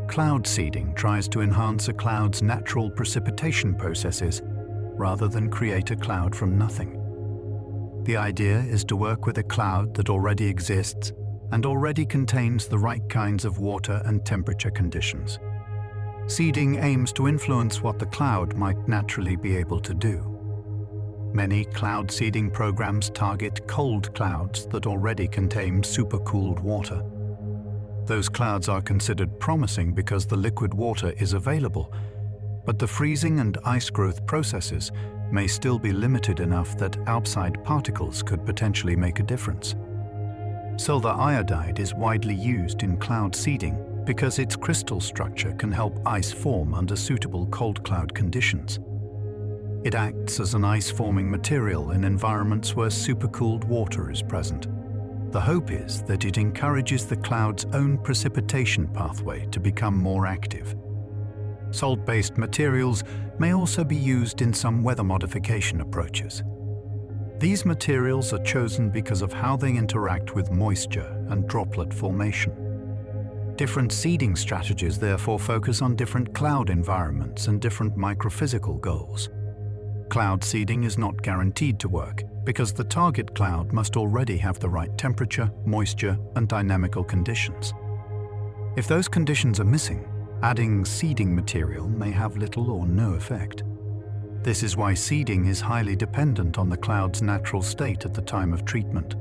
Cloud seeding tries to enhance a cloud's natural precipitation processes rather than create a cloud from nothing. The idea is to work with a cloud that already exists and already contains the right kinds of water and temperature conditions. Seeding aims to influence what the cloud might naturally be able to do. Many cloud seeding programs target cold clouds that already contain supercooled water. Those clouds are considered promising because the liquid water is available, but the freezing and ice growth processes may still be limited enough that outside particles could potentially make a difference. Silver iodide is widely used in cloud seeding because its crystal structure can help ice form under suitable cold cloud conditions. It acts as an ice-forming material in environments where supercooled water is present. The hope is that it encourages the cloud's own precipitation pathway to become more active. Salt-based materials may also be used in some weather modification approaches. These materials are chosen because of how they interact with moisture and droplet formation. Different seeding strategies therefore focus on different cloud environments and different microphysical goals. Cloud seeding is not guaranteed to work because the target cloud must already have the right temperature, moisture, and dynamical conditions. If those conditions are missing, adding seeding material may have little or no effect. This is why seeding is highly dependent on the cloud's natural state at the time of treatment.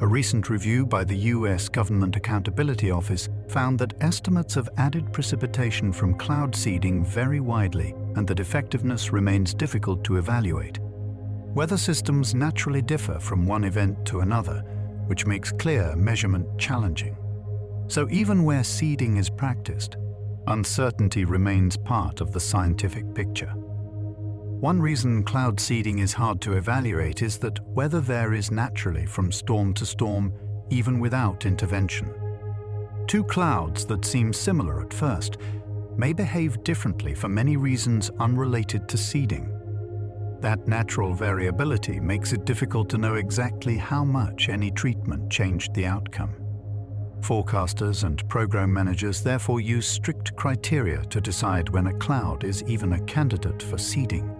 A recent review by the US Government Accountability Office found that estimates of added precipitation from cloud seeding vary widely and that effectiveness remains difficult to evaluate. Weather systems naturally differ from one event to another, which makes clear measurement challenging. So even where seeding is practiced, uncertainty remains part of the scientific picture. One reason cloud seeding is hard to evaluate is that weather varies naturally from storm to storm, even without intervention. Two clouds that seem similar at first may behave differently for many reasons unrelated to seeding. That natural variability makes it difficult to know exactly how much any treatment changed the outcome. Forecasters and program managers therefore use strict criteria to decide when a cloud is even a candidate for seeding.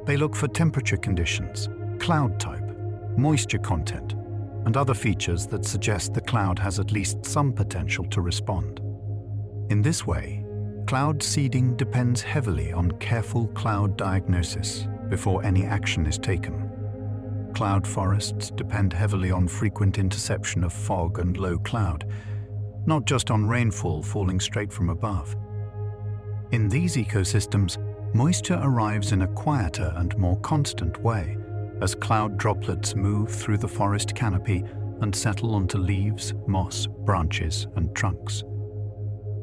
They look for temperature conditions, cloud type, moisture content, and other features that suggest the cloud has at least some potential to respond. In this way, cloud seeding depends heavily on careful cloud diagnosis before any action is taken. Cloud forests depend heavily on frequent interception of fog and low cloud, not just on rainfall falling straight from above. In these ecosystems, moisture arrives in a quieter and more constant way as cloud droplets move through the forest canopy and settle onto leaves, moss, branches, and trunks.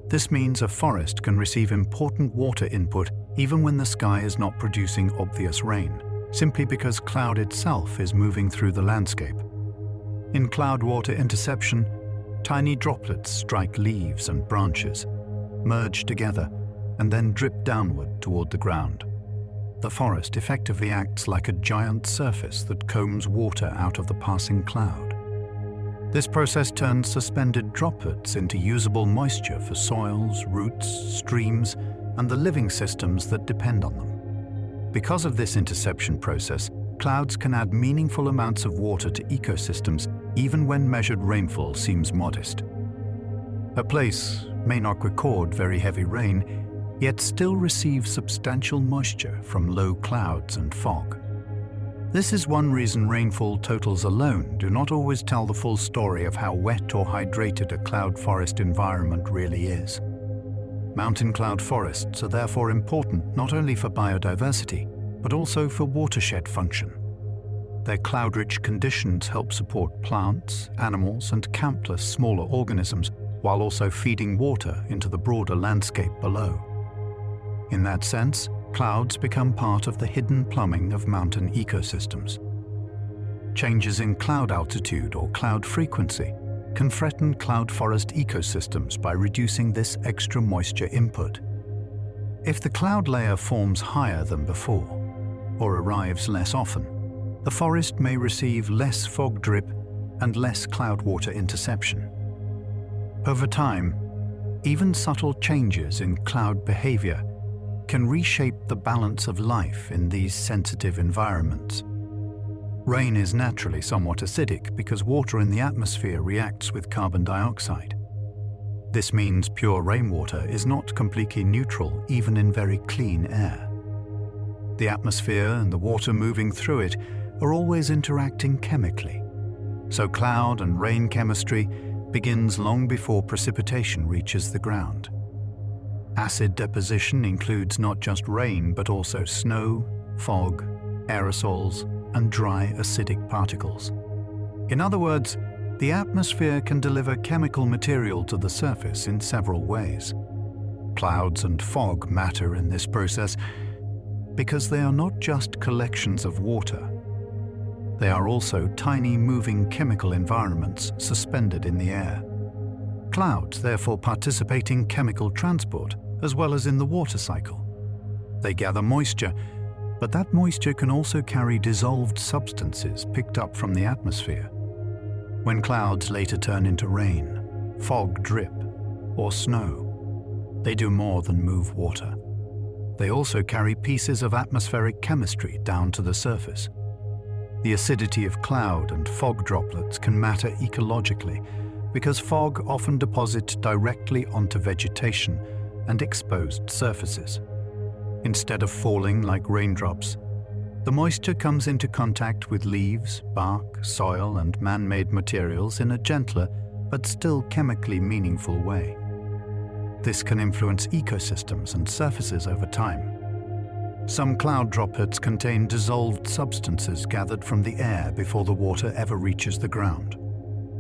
This means a forest can receive important water input even when the sky is not producing obvious rain, simply because cloud itself is moving through the landscape. In cloud water interception, tiny droplets strike leaves and branches, merge together, and then drip downward toward the ground. The forest effectively acts like a giant surface that combs water out of the passing cloud. This process turns suspended droplets into usable moisture for soils, roots, streams, and the living systems that depend on them. Because of this interception process, clouds can add meaningful amounts of water to ecosystems even when measured rainfall seems modest. A place may not record very heavy rain, yet still receive substantial moisture from low clouds and fog. This is one reason rainfall totals alone do not always tell the full story of how wet or hydrated a cloud forest environment really is. Mountain cloud forests are therefore important not only for biodiversity, but also for watershed function. Their cloud-rich conditions help support plants, animals, and countless smaller organisms, while also feeding water into the broader landscape below. In that sense, clouds become part of the hidden plumbing of mountain ecosystems. Changes in cloud altitude or cloud frequency can threaten cloud forest ecosystems by reducing this extra moisture input. If the cloud layer forms higher than before, or arrives less often, the forest may receive less fog drip and less cloud water interception. Over time, even subtle changes in cloud behavior can reshape the balance of life in these sensitive environments. Rain is naturally somewhat acidic because water in the atmosphere reacts with carbon dioxide. This means pure rainwater is not completely neutral even in very clean air. The atmosphere and the water moving through it are always interacting chemically, so cloud and rain chemistry begins long before precipitation reaches the ground. Acid deposition includes not just rain but also snow, fog, aerosols, and dry acidic particles. In other words, The atmosphere can deliver chemical material to the surface in several ways. Clouds and fog matter in this process because they are not just collections of water. They are also tiny moving chemical environments suspended in the air. Clouds therefore participate in chemical transport as well as in the water cycle. They gather moisture, but that moisture can also carry dissolved substances picked up from the atmosphere. When clouds later turn into rain, fog drip, or snow, they do more than move water. They also carry pieces of atmospheric chemistry down to the surface. The acidity of cloud and fog droplets can matter ecologically because fog often deposits directly onto vegetation and exposed surfaces. Instead of falling like raindrops, the moisture comes into contact with leaves, bark, soil, and man-made materials in a gentler but still chemically meaningful way. This can influence ecosystems and surfaces over time. Some cloud droplets contain dissolved substances gathered from the air before the water ever reaches the ground.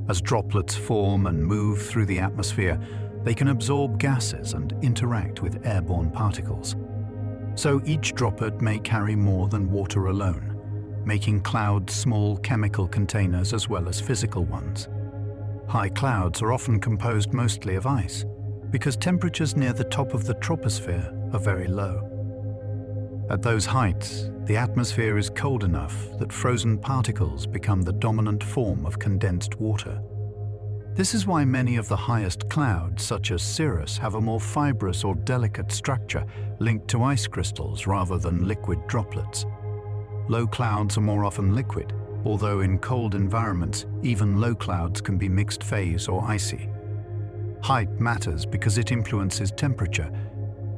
As droplets form and move through the atmosphere, they can absorb gases and interact with airborne particles. So each droplet may carry more than water alone, making clouds small chemical containers as well as physical ones. High clouds are often composed mostly of ice, because temperatures near the top of the troposphere are very low. At those heights, the atmosphere is cold enough that frozen particles become the dominant form of condensed water. This is why many of the highest clouds, such as cirrus, have a more fibrous or delicate structure linked to ice crystals rather than liquid droplets. Low clouds are more often liquid, although in cold environments, even low clouds can be mixed phase or icy. Height matters because it influences temperature,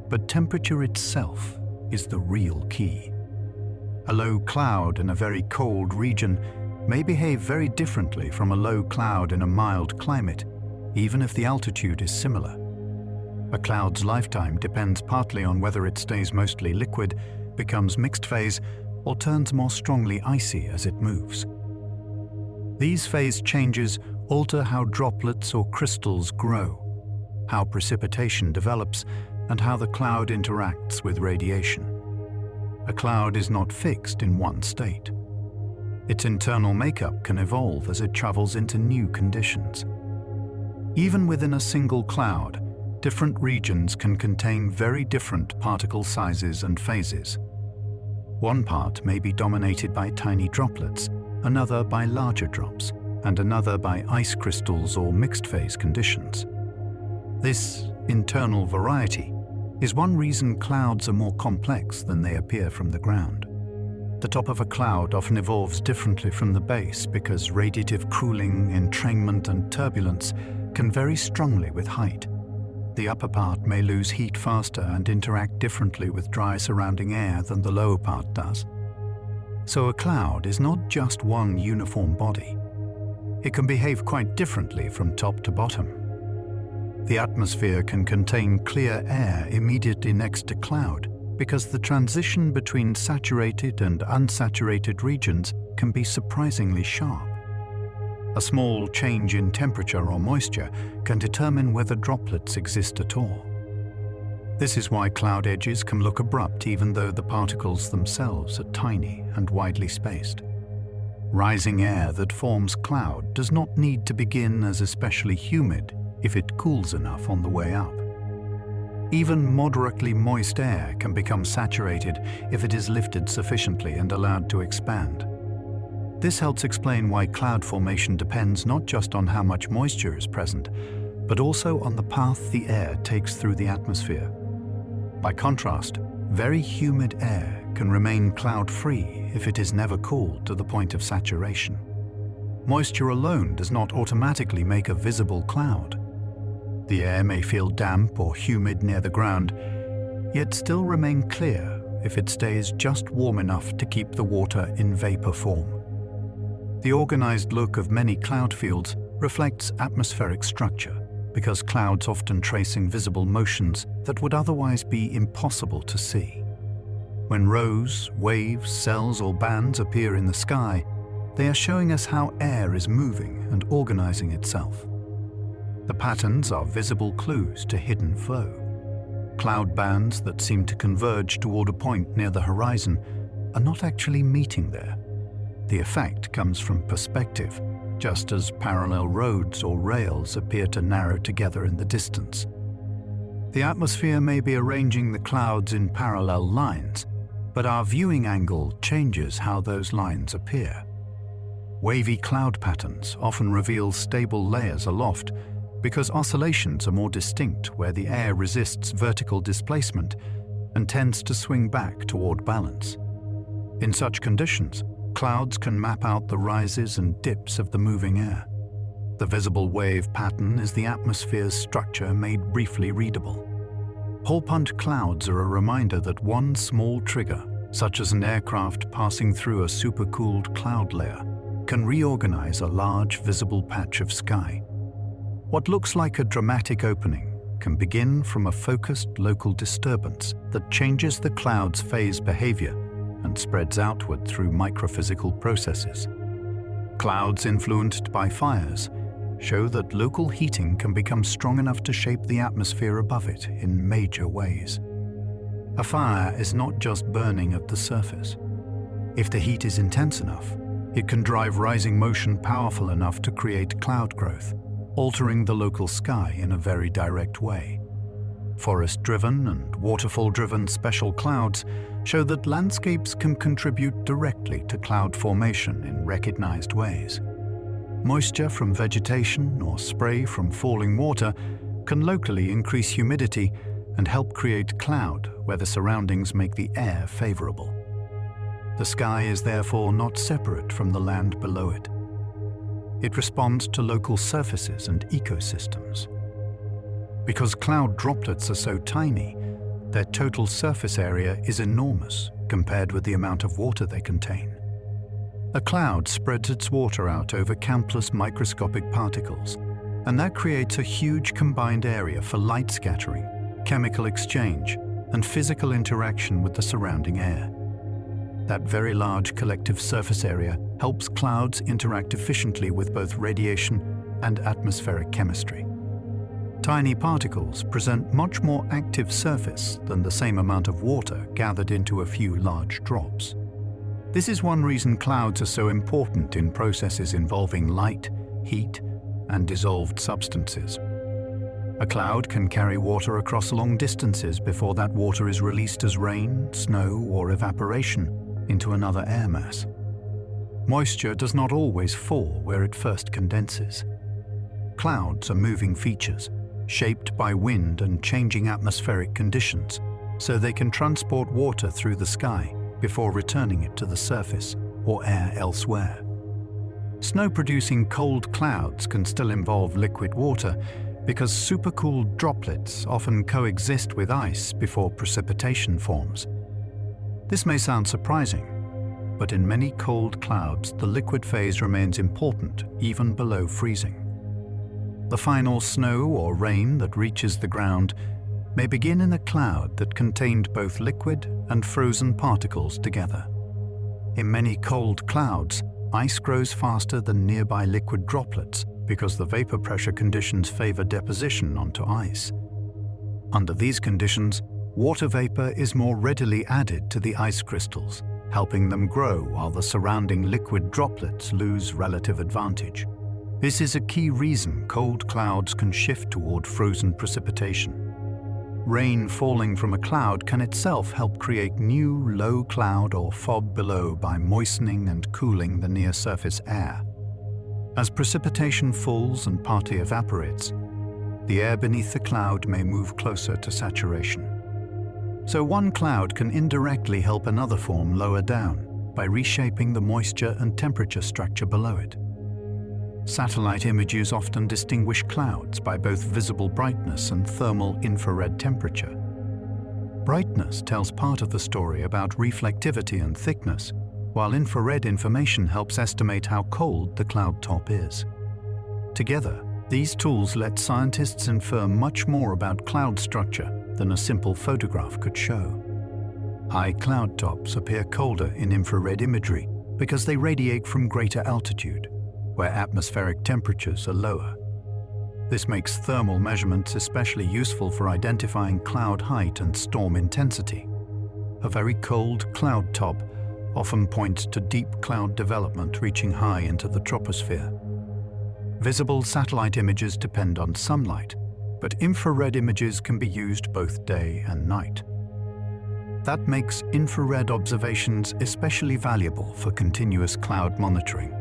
but temperature itself is the real key. A low cloud in a very cold region may behave very differently from a low cloud in a mild climate, even if the altitude is similar. A cloud's lifetime depends partly on whether it stays mostly liquid, becomes mixed phase, or turns more strongly icy as it moves. These phase changes alter how droplets or crystals grow, how precipitation develops, and how the cloud interacts with radiation. A cloud is not fixed in one state. Its internal makeup can evolve as it travels into new conditions. Even within a single cloud, different regions can contain very different particle sizes and phases. One part may be dominated by tiny droplets, another by larger drops, and another by ice crystals or mixed phase conditions. This internal variety is one reason clouds are more complex than they appear from the ground. The top of a cloud often evolves differently from the base because radiative cooling, entrainment, and turbulence can vary strongly with height. The upper part may lose heat faster and interact differently with dry surrounding air than the lower part does. So a cloud is not just one uniform body. It can behave quite differently from top to bottom. The atmosphere can contain clear air immediately next to cloud because the transition between saturated and unsaturated regions can be surprisingly sharp. A small change in temperature or moisture can determine whether droplets exist at all. This is why cloud edges can look abrupt even though the particles themselves are tiny and widely spaced. Rising air that forms cloud does not need to begin as especially humid if it cools enough on the way up. Even moderately moist air can become saturated if it is lifted sufficiently and allowed to expand. This helps explain why cloud formation depends not just on how much moisture is present, but also on the path the air takes through the atmosphere. By contrast, very humid air can remain cloud-free if it is never cooled to the point of saturation. Moisture alone does not automatically make a visible cloud. The air may feel damp or humid near the ground, yet still remain clear if it stays just warm enough to keep the water in vapor form. The organized look of many cloud fields reflects atmospheric structure because clouds often trace invisible motions that would otherwise be impossible to see. When rows, waves, cells, or bands appear in the sky, They are showing us how air is moving and organizing itself. The patterns are visible clues to hidden flow. Cloud bands that seem to converge toward a point near the horizon are not actually meeting there. The effect comes from perspective, just as parallel roads or rails appear to narrow together in the distance. The atmosphere may be arranging the clouds in parallel lines, but our viewing angle changes how those lines appear. Wavy cloud patterns often reveal stable layers aloft because oscillations are more distinct where the air resists vertical displacement and tends to swing back toward balance. In such conditions, clouds can map out the rises and dips of the moving air. The visible wave pattern is the atmosphere's structure made briefly readable. Hole-punch clouds are a reminder that one small trigger, such as an aircraft passing through a supercooled cloud layer, can reorganize a large visible patch of sky. What looks like a dramatic opening can begin from a focused local disturbance that changes the cloud's phase behavior and spreads outward through microphysical processes. Clouds influenced by fires show that local heating can become strong enough to shape the atmosphere above it in major ways. A fire is not just burning at the surface. If the heat is intense enough, it can drive rising motion powerful enough to create cloud growth, altering the local sky in a very direct way. Forest-driven and waterfall-driven special clouds show that landscapes can contribute directly to cloud formation in recognized ways. Moisture from vegetation or spray from falling water can locally increase humidity and help create cloud where the surroundings make the air favorable. The sky is therefore not separate from the land below it. It responds to local surfaces and ecosystems. Because cloud droplets are so tiny, their total surface area is enormous compared with the amount of water they contain. A cloud spreads its water out over countless microscopic particles, and that creates a huge combined area for light scattering, chemical exchange, and physical interaction with the surrounding air. That very large collective surface area helps clouds interact efficiently with both radiation and atmospheric chemistry. Tiny particles present much more active surface than the same amount of water gathered into a few large drops. This is one reason clouds are so important in processes involving light, heat, and dissolved substances. A cloud can carry water across long distances before that water is released as rain, snow, or evaporation into another air mass. Moisture does not always fall where it first condenses. Clouds are moving features, shaped by wind and changing atmospheric conditions, so they can transport water through the sky before returning it to the surface or air elsewhere. Snow-producing cold clouds can still involve liquid water because supercooled droplets often coexist with ice before precipitation forms. This may sound surprising, but in many cold clouds, the liquid phase remains important even below freezing. The final snow or rain that reaches the ground may begin in a cloud that contained both liquid and frozen particles together. In many cold clouds, ice grows faster than nearby liquid droplets because the vapor pressure conditions favor deposition onto ice. Under these conditions, water vapor is more readily added to the ice crystals, helping them grow while the surrounding liquid droplets lose relative advantage. This is a key reason cold clouds can shift toward frozen precipitation. Rain falling from a cloud can itself help create new low cloud or fog below by moistening and cooling the near-surface air. As precipitation falls and partly evaporates, the air beneath the cloud may move closer to saturation. So one cloud can indirectly help another form lower down by reshaping the moisture and temperature structure below it. Satellite images often distinguish clouds by both visible brightness and thermal infrared temperature. Brightness tells part of the story about reflectivity and thickness, while infrared information helps estimate how cold the cloud top is. Together, these tools let scientists infer much more about cloud structure than a simple photograph could show. High cloud tops appear colder in infrared imagery because they radiate from greater altitude, where atmospheric temperatures are lower. This makes thermal measurements especially useful for identifying cloud height and storm intensity. A very cold cloud top often points to deep cloud development reaching high into the troposphere. Visible satellite images depend on sunlight, but infrared images can be used both day and night. That makes infrared observations especially valuable for continuous cloud monitoring.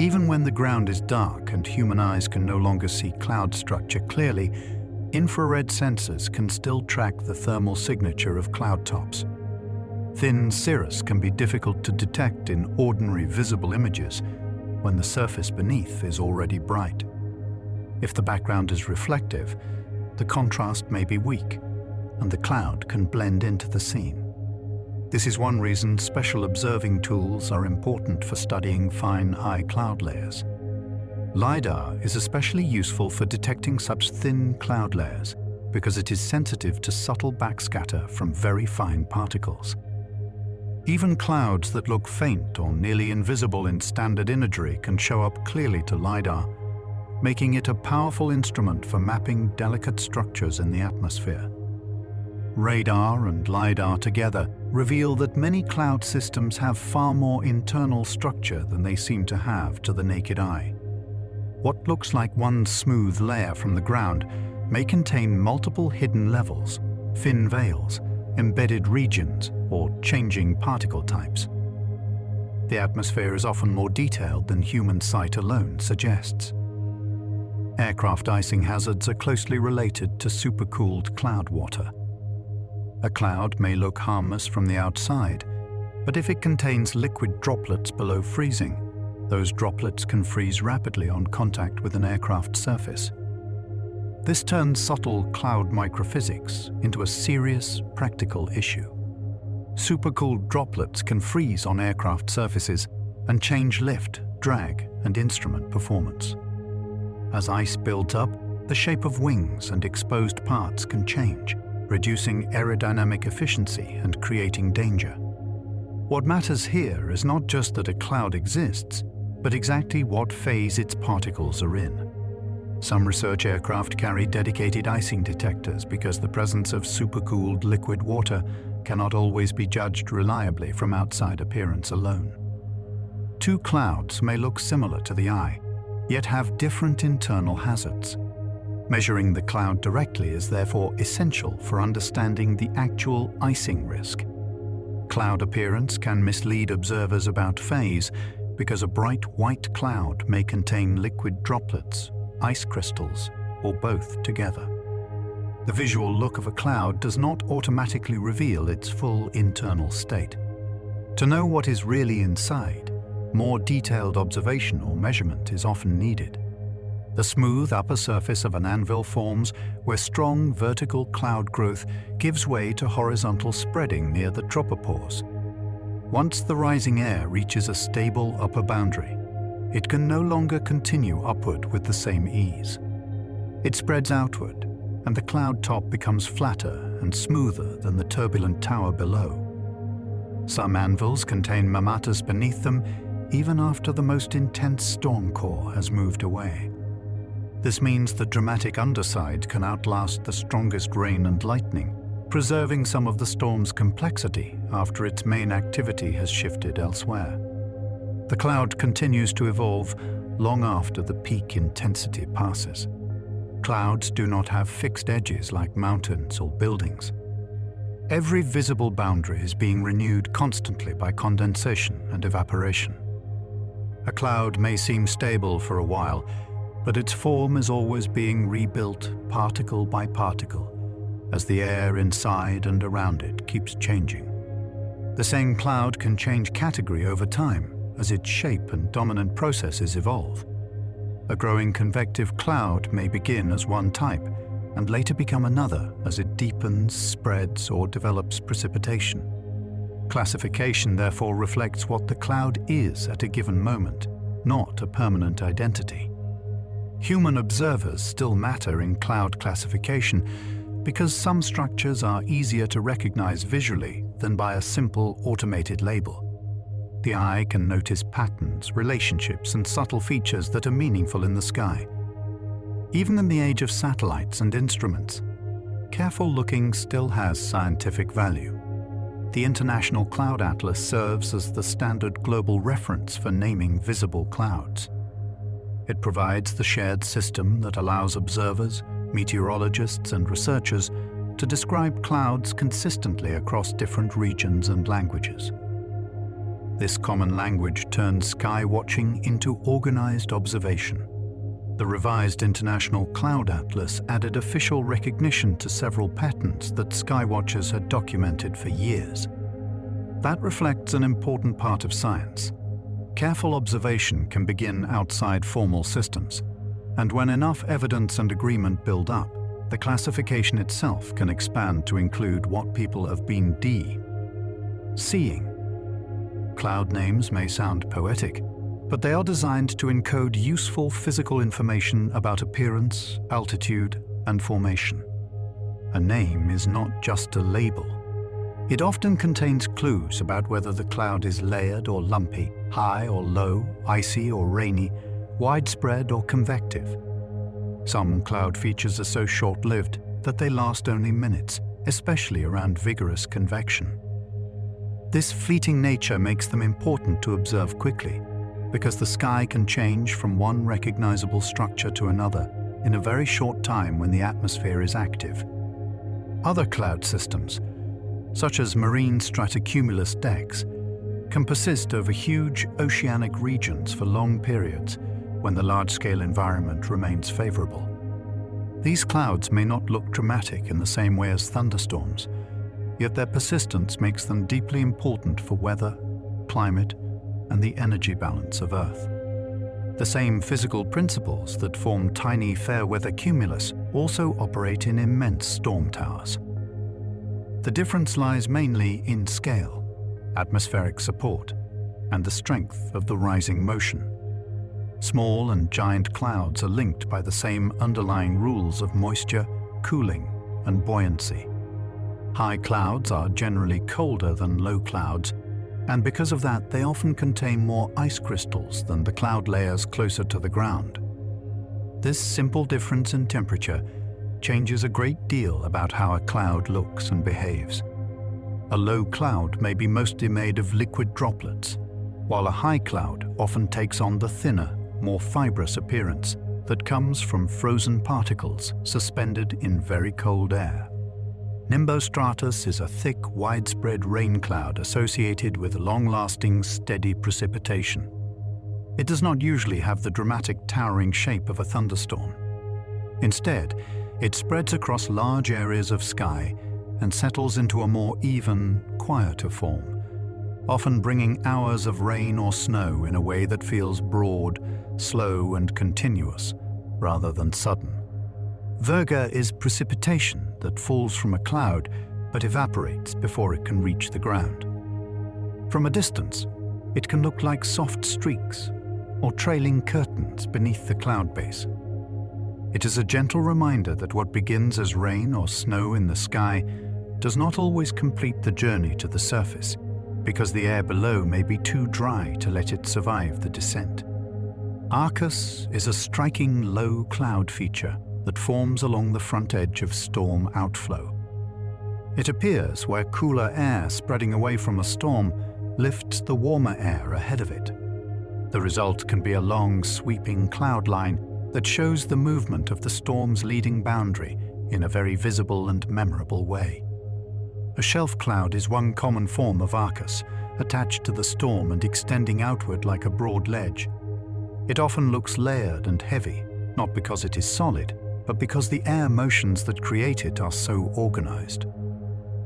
Even when the ground is dark and human eyes can no longer see cloud structure clearly, infrared sensors can still track the thermal signature of cloud tops. Thin cirrus can be difficult to detect in ordinary visible images when the surface beneath is already bright. If the background is reflective, the contrast may be weak, and the cloud can blend into the scene. This is one reason special observing tools are important for studying fine, high cloud layers. LiDAR is especially useful for detecting such thin cloud layers because it is sensitive to subtle backscatter from very fine particles. Even clouds that look faint or nearly invisible in standard imagery can show up clearly to LiDAR, making it a powerful instrument for mapping delicate structures in the atmosphere. Radar and LiDAR together reveal that many cloud systems have far more internal structure than they seem to have to the naked eye. What looks like one smooth layer from the ground may contain multiple hidden levels, thin veils, embedded regions, or changing particle types. The atmosphere is often more detailed than human sight alone suggests. Aircraft icing hazards are closely related to supercooled cloud water. A cloud may look harmless from the outside, but if it contains liquid droplets below freezing, those droplets can freeze rapidly on contact with an aircraft surface. This turns subtle cloud microphysics into a serious, practical issue. Supercooled droplets can freeze on aircraft surfaces and change lift, drag, and instrument performance. As ice builds up, the shape of wings and exposed parts can change, reducing aerodynamic efficiency and creating danger. What matters here is not just that a cloud exists, but exactly what phase its particles are in. Some research aircraft carry dedicated icing detectors because the presence of supercooled liquid water cannot always be judged reliably from outside appearance alone. Two clouds may look similar to the eye, yet have different internal hazards. Measuring the cloud directly is therefore essential for understanding the actual icing risk. Cloud appearance can mislead observers about phase because a bright white cloud may contain liquid droplets, ice crystals, or both together. The visual look of a cloud does not automatically reveal its full internal state. To know what is really inside, more detailed observation or measurement is often needed. The smooth upper surface of an anvil forms where strong vertical cloud growth gives way to horizontal spreading near the tropopause. Once the rising air reaches a stable upper boundary, it can no longer continue upward with the same ease. It spreads outward, and the cloud top becomes flatter and smoother than the turbulent tower below. Some anvils contain mammatus beneath them even after the most intense storm core has moved away. This means the dramatic underside can outlast the strongest rain and lightning, preserving some of the storm's complexity after its main activity has shifted elsewhere. The cloud continues to evolve long after the peak intensity passes. Clouds do not have fixed edges like mountains or buildings. Every visible boundary is being renewed constantly by condensation and evaporation. A cloud may seem stable for a while, but its form is always being rebuilt particle by particle as the air inside and around it keeps changing. The same cloud can change category over time as its shape and dominant processes evolve. A growing convective cloud may begin as one type and later become another as it deepens, spreads, or develops precipitation. Classification therefore reflects what the cloud is at a given moment, not a permanent identity. Human observers still matter in cloud classification because some structures are easier to recognize visually than by a simple automated label. the eye can notice patterns, relationships, and subtle features that are meaningful in the sky. Even in the age of satellites and instruments, careful looking still has scientific value. The International Cloud Atlas serves as the standard global reference for naming visible clouds. It provides the shared system that allows observers, meteorologists, and researchers to describe clouds consistently across different regions and languages. This common language turns sky watching into organized observation. The revised International Cloud Atlas added official recognition to several patterns that skywatchers had documented for years. That reflects an important part of science. Careful observation can begin outside formal systems, and when enough evidence and agreement build up, the classification itself can expand to include what people have been seeing. Cloud names may sound poetic, but they are designed to encode useful physical information about appearance, altitude, and formation. A name is not just a label. It often contains clues about whether the cloud is layered or lumpy, high or low, icy or rainy, widespread or convective. Some cloud features are so short-lived that they last only minutes, especially around vigorous convection. This fleeting nature makes them important to observe quickly, because the sky can change from one recognizable structure to another in a very short time when the atmosphere is active. Other cloud systems, such as marine stratocumulus decks, can persist over huge oceanic regions for long periods when the large-scale environment remains favorable. These clouds may not look dramatic in the same way as thunderstorms, yet their persistence makes them deeply important for weather, climate, and the energy balance of Earth. The same physical principles that form tiny fair-weather cumulus also operate in immense storm towers. The difference lies mainly in scale, atmospheric support, and the strength of the rising motion. Small and giant clouds are linked by the same underlying rules of moisture, cooling, and buoyancy. High clouds are generally colder than low clouds, and because of that, they often contain more ice crystals than the cloud layers closer to the ground. This simple difference in temperature changes a great deal about how a cloud looks and behaves. A low cloud may be mostly made of liquid droplets, while a high cloud often takes on the thinner, more fibrous appearance that comes from frozen particles suspended in very cold air. Nimbostratus is a thick, widespread rain cloud associated with long-lasting, steady precipitation. It does not usually have the dramatic towering shape of a thunderstorm. Instead, it spreads across large areas of sky and settles into a more even, quieter form, often bringing hours of rain or snow in a way that feels broad, slow, and continuous, rather than sudden. Virga is precipitation that falls from a cloud but evaporates before it can reach the ground. From a distance, it can look like soft streaks or trailing curtains beneath the cloud base. It is a gentle reminder that what begins as rain or snow in the sky does not always complete the journey to the surface, because the air below may be too dry to let it survive the descent. Arcus is a striking low cloud feature that forms along the front edge of storm outflow. It appears where cooler air spreading away from a storm lifts the warmer air ahead of it. The result can be a long, sweeping cloud line that shows the movement of the storm's leading boundary in a very visible and memorable way. A shelf cloud is one common form of Arcus, attached to the storm and extending outward like a broad ledge. It often looks layered and heavy, not because it is solid, but because the air motions that create it are so organized.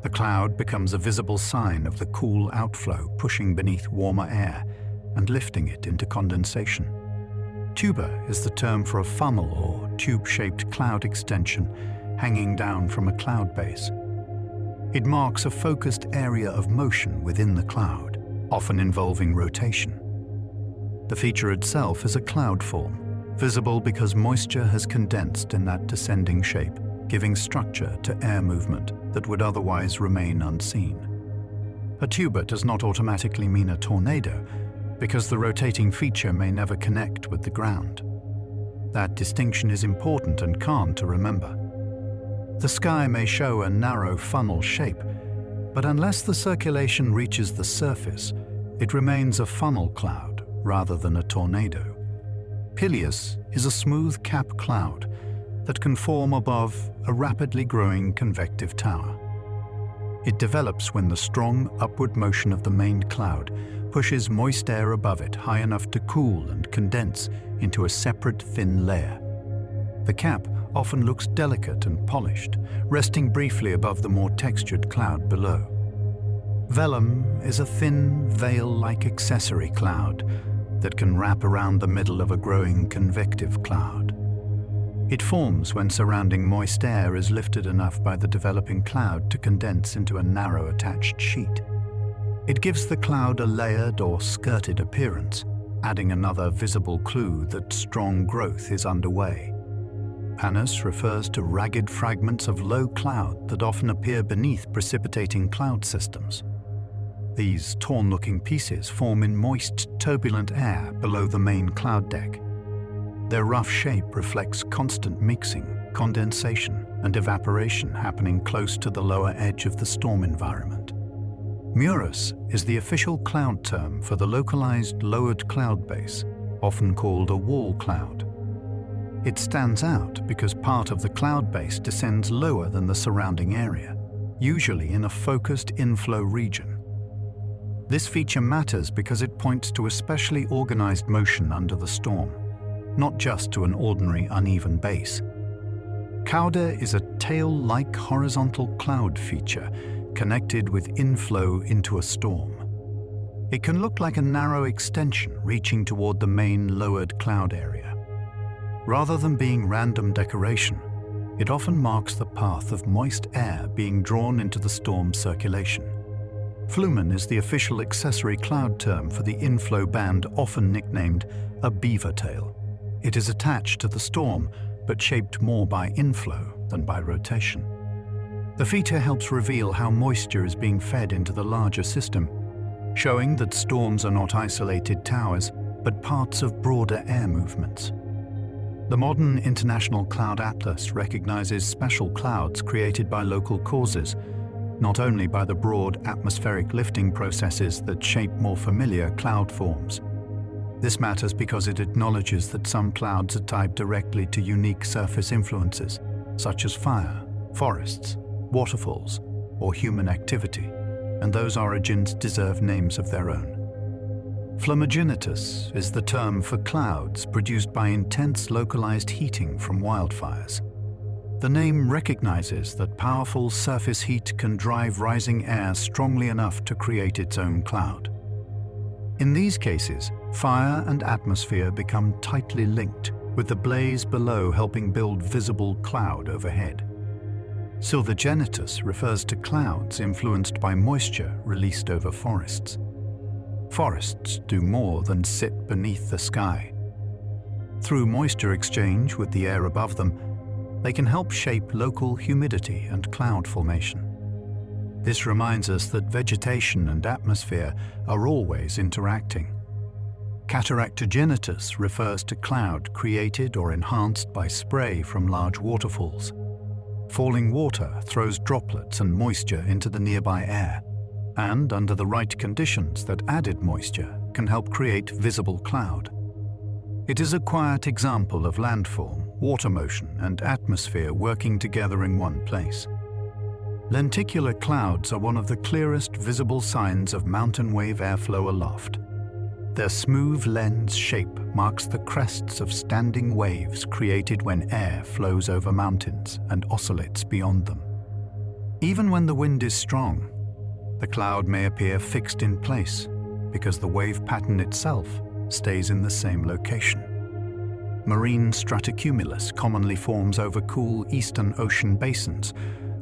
The cloud becomes a visible sign of the cool outflow pushing beneath warmer air and lifting it into condensation. Tuba is the term for a funnel or tube-shaped cloud extension hanging down from a cloud base. It marks a focused area of motion within the cloud, often involving rotation. The feature itself is a cloud form, visible because moisture has condensed in that descending shape, giving structure to air movement that would otherwise remain unseen. A tuba does not automatically mean a tornado, because the rotating feature may never connect with the ground. That distinction is important and calm to remember. The sky may show a narrow funnel shape, but unless the circulation reaches the surface, it remains a funnel cloud rather than a tornado. Pileus is a smooth cap cloud that can form above a rapidly growing convective tower. It develops when the strong upward motion of the main cloud pushes moist air above it high enough to cool and condense into a separate thin layer. The cap often looks delicate and polished, resting briefly above the more textured cloud below. Velum is a thin, veil-like accessory cloud that can wrap around the middle of a growing convective cloud. It forms when surrounding moist air is lifted enough by the developing cloud to condense into a narrow attached sheet. It gives the cloud a layered or skirted appearance, adding another visible clue that strong growth is underway. Panis refers to ragged fragments of low cloud that often appear beneath precipitating cloud systems. These torn-looking pieces form in moist, turbulent air below the main cloud deck. Their rough shape reflects constant mixing, condensation, and evaporation happening close to the lower edge of the storm environment. Murus is the official cloud term for the localized lowered cloud base, often called a wall cloud. It stands out because part of the cloud base descends lower than the surrounding area, usually in a focused inflow region. This feature matters because it points to especially organized motion under the storm, not just to an ordinary uneven base. Cauda is a tail-like horizontal cloud feature connected with inflow into a storm. It can look like a narrow extension reaching toward the main lowered cloud area. Rather than being random decoration, it often marks the path of moist air being drawn into the storm's circulation. Flumen is the official accessory cloud term for the inflow band, often nicknamed a beaver tail. It is attached to the storm, but shaped more by inflow than by rotation. The feature helps reveal how moisture is being fed into the larger system, showing that storms are not isolated towers, but parts of broader air movements. The modern International Cloud Atlas recognizes special clouds created by local causes, not only by the broad atmospheric lifting processes that shape more familiar cloud forms. This matters because it acknowledges that some clouds are tied directly to unique surface influences, such as fire, forests, waterfalls, or human activity, and those origins deserve names of their own. Flammagenitus is the term for clouds produced by intense localized heating from wildfires. The name recognizes that powerful surface heat can drive rising air strongly enough to create its own cloud. In these cases, fire and atmosphere become tightly linked, with the blaze below helping build visible cloud overhead. Sylvogenitus refers to clouds influenced by moisture released over forests. Forests do more than sit beneath the sky. Through moisture exchange with the air above them, they can help shape local humidity and cloud formation. This reminds us that vegetation and atmosphere are always interacting. Cataractogenitus refers to cloud created or enhanced by spray from large waterfalls. Falling water throws droplets and moisture into the nearby air, and under the right conditions, that added moisture can help create visible cloud. It is a quiet example of landform, water motion, and atmosphere working together in one place. Lenticular clouds are one of the clearest visible signs of mountain wave airflow aloft. Their smooth lens shape marks the crests of standing waves created when air flows over mountains and oscillates beyond them. Even when the wind is strong, the cloud may appear fixed in place because the wave pattern itself stays in the same location. Marine stratocumulus commonly forms over cool eastern ocean basins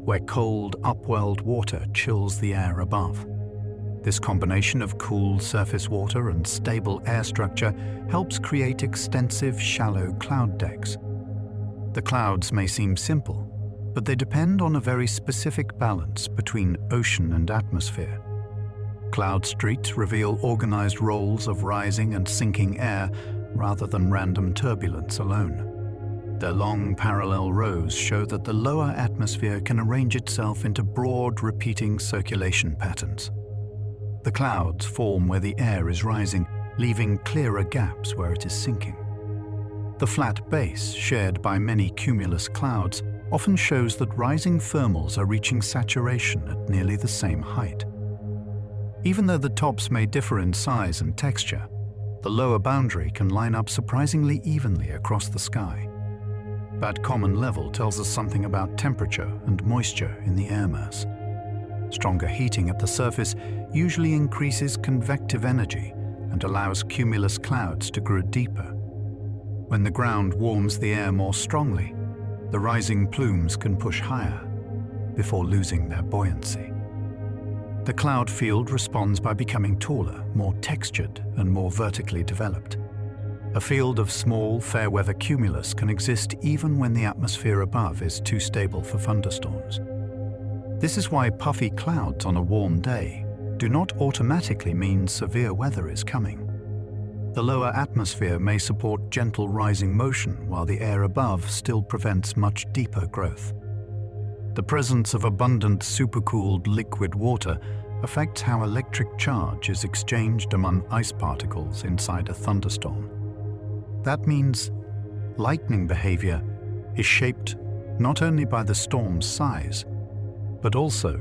where cold, upwelled water chills the air above. This combination of cool surface water and stable air structure helps create extensive, shallow cloud decks. The clouds may seem simple, but they depend on a very specific balance between ocean and atmosphere. Cloud streets reveal organized rolls of rising and sinking air rather than random turbulence alone. Their long parallel rows show that the lower atmosphere can arrange itself into broad, repeating circulation patterns. The clouds form where the air is rising, leaving clearer gaps where it is sinking. The flat base, shared by many cumulus clouds, often shows that rising thermals are reaching saturation at nearly the same height. Even though the tops may differ in size and texture, the lower boundary can line up surprisingly evenly across the sky. That common level tells us something about temperature and moisture in the air mass. Stronger heating at the surface usually increases convective energy and allows cumulus clouds to grow deeper. When the ground warms the air more strongly, the rising plumes can push higher before losing their buoyancy. The cloud field responds by becoming taller, more textured, and more vertically developed. A field of small, fair-weather cumulus can exist even when the atmosphere above is too stable for thunderstorms. This is why puffy clouds on a warm day do not automatically mean severe weather is coming. The lower atmosphere may support gentle rising motion while the air above still prevents much deeper growth. The presence of abundant supercooled liquid water affects how electric charge is exchanged among ice particles inside a thunderstorm. That means lightning behavior is shaped not only by the storm's size, but also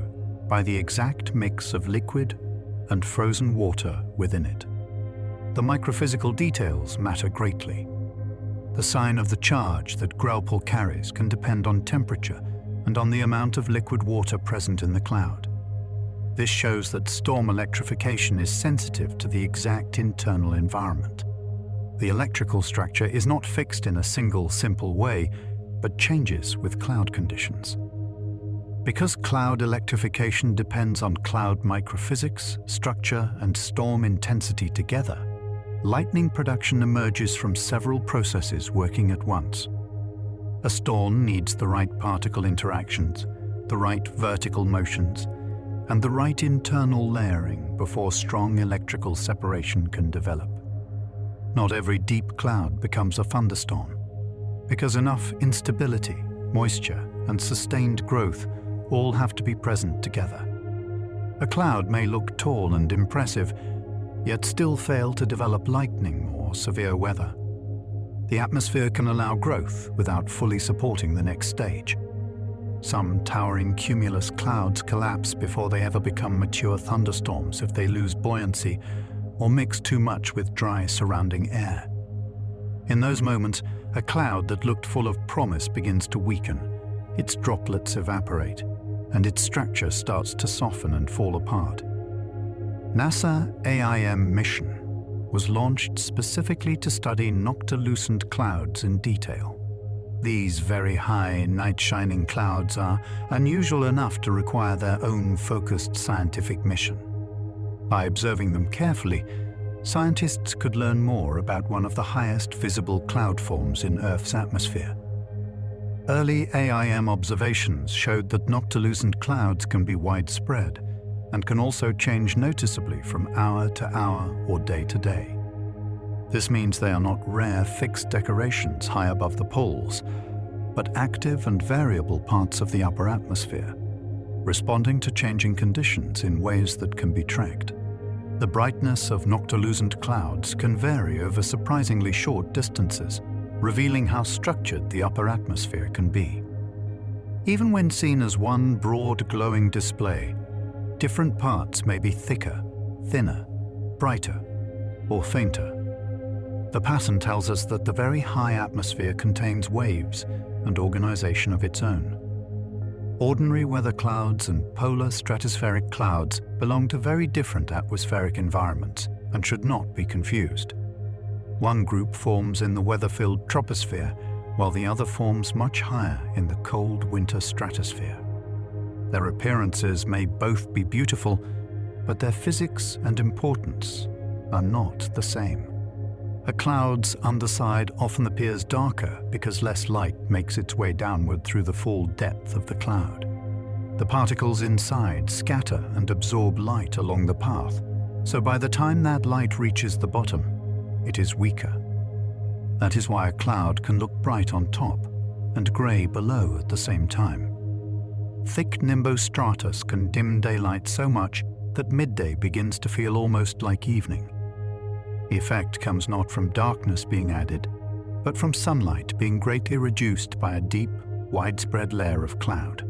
by the exact mix of liquid and frozen water within it. The microphysical details matter greatly. The sign of the charge that Graupel carries can depend on temperature and on the amount of liquid water present in the cloud. This shows that storm electrification is sensitive to the exact internal environment. The electrical structure is not fixed in a single, simple way, but changes with cloud conditions. Because cloud electrification depends on cloud microphysics, structure, and storm intensity together, lightning production emerges from several processes working at once. A storm needs the right particle interactions, the right vertical motions, and the right internal layering before strong electrical separation can develop. Not every deep cloud becomes a thunderstorm, because enough instability, moisture, and sustained growth all have to be present together. A cloud may look tall and impressive, yet still fail to develop lightning or severe weather. The atmosphere can allow growth without fully supporting the next stage. Some towering cumulus clouds collapse before they ever become mature thunderstorms if they lose buoyancy or mix too much with dry surrounding air. In those moments, a cloud that looked full of promise begins to weaken, its droplets evaporate, and its structure starts to soften and fall apart. NASA AIM mission was launched specifically to study noctilucent clouds in detail. These very high, night-shining clouds are unusual enough to require their own focused scientific mission. By observing them carefully, scientists could learn more about one of the highest visible cloud forms in Earth's atmosphere. Early AIM observations showed that noctilucent clouds can be widespread and can also change noticeably from hour to hour or day to day. This means they are not rare fixed decorations high above the poles, but active and variable parts of the upper atmosphere, responding to changing conditions in ways that can be tracked. The brightness of noctilucent clouds can vary over surprisingly short distances, revealing how structured the upper atmosphere can be. Even when seen as one broad glowing display, different parts may be thicker, thinner, brighter, or fainter. The pattern tells us that the very high atmosphere contains waves and organization of its own. Ordinary weather clouds and polar stratospheric clouds belong to very different atmospheric environments and should not be confused. One group forms in the weather-filled troposphere, while the other forms much higher in the cold winter stratosphere. Their appearances may both be beautiful, but their physics and importance are not the same. A cloud's underside often appears darker because less light makes its way downward through the full depth of the cloud. The particles inside scatter and absorb light along the path, So by the time that light reaches the bottom, it is weaker. That is why a cloud can look bright on top and grey below at the same time. Thick nimbostratus can dim daylight so much that midday begins to feel almost like evening. The effect comes not from darkness being added, but from sunlight being greatly reduced by a deep, widespread layer of cloud.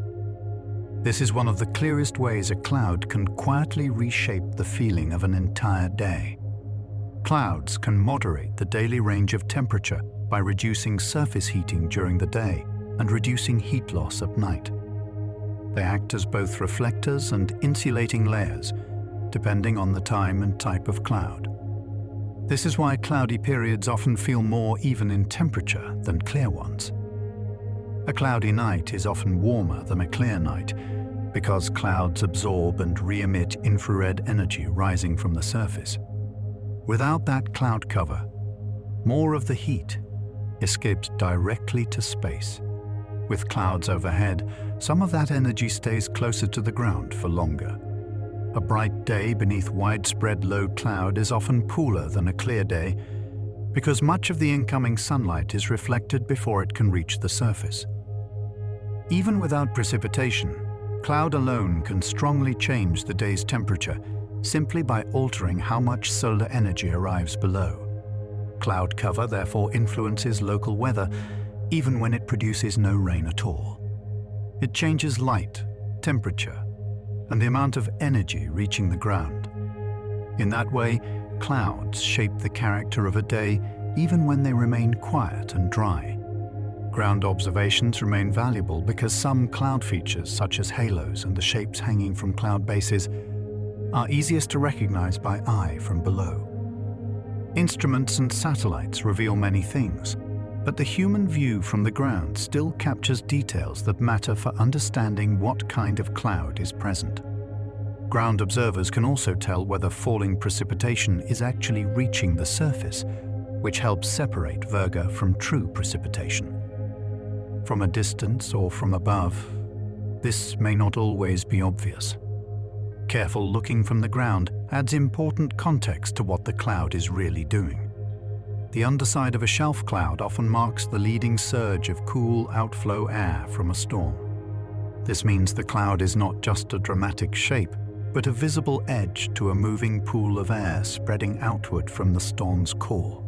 This is one of the clearest ways a cloud can quietly reshape the feeling of an entire day. Clouds can moderate the daily range of temperature by reducing surface heating during the day and reducing heat loss at night. They act as both reflectors and insulating layers, depending on the time and type of cloud. This is why cloudy periods often feel more even in temperature than clear ones. A cloudy night is often warmer than a clear night because clouds absorb and re-emit infrared energy rising from the surface. Without that cloud cover, more of the heat escapes directly to space. With clouds overhead, some of that energy stays closer to the ground for longer. A bright day beneath widespread low cloud is often cooler than a clear day because much of the incoming sunlight is reflected before it can reach the surface. Even without precipitation, cloud alone can strongly change the day's temperature simply by altering how much solar energy arrives below. Cloud cover therefore influences local weather even when it produces no rain at all. It changes light, temperature, and the amount of energy reaching the ground. In that way, clouds shape the character of a day even when they remain quiet and dry. Ground observations remain valuable because some cloud features, such as halos and the shapes hanging from cloud bases, are easiest to recognize by eye from below. Instruments and satellites reveal many things, but the human view from the ground still captures details that matter for understanding what kind of cloud is present. Ground observers can also tell whether falling precipitation is actually reaching the surface, which helps separate virga from true precipitation. From a distance or from above, this may not always be obvious. Careful looking from the ground adds important context to what the cloud is really doing. The underside of a shelf cloud often marks the leading surge of cool outflow air from a storm. This means the cloud is not just a dramatic shape, but a visible edge to a moving pool of air spreading outward from the storm's core.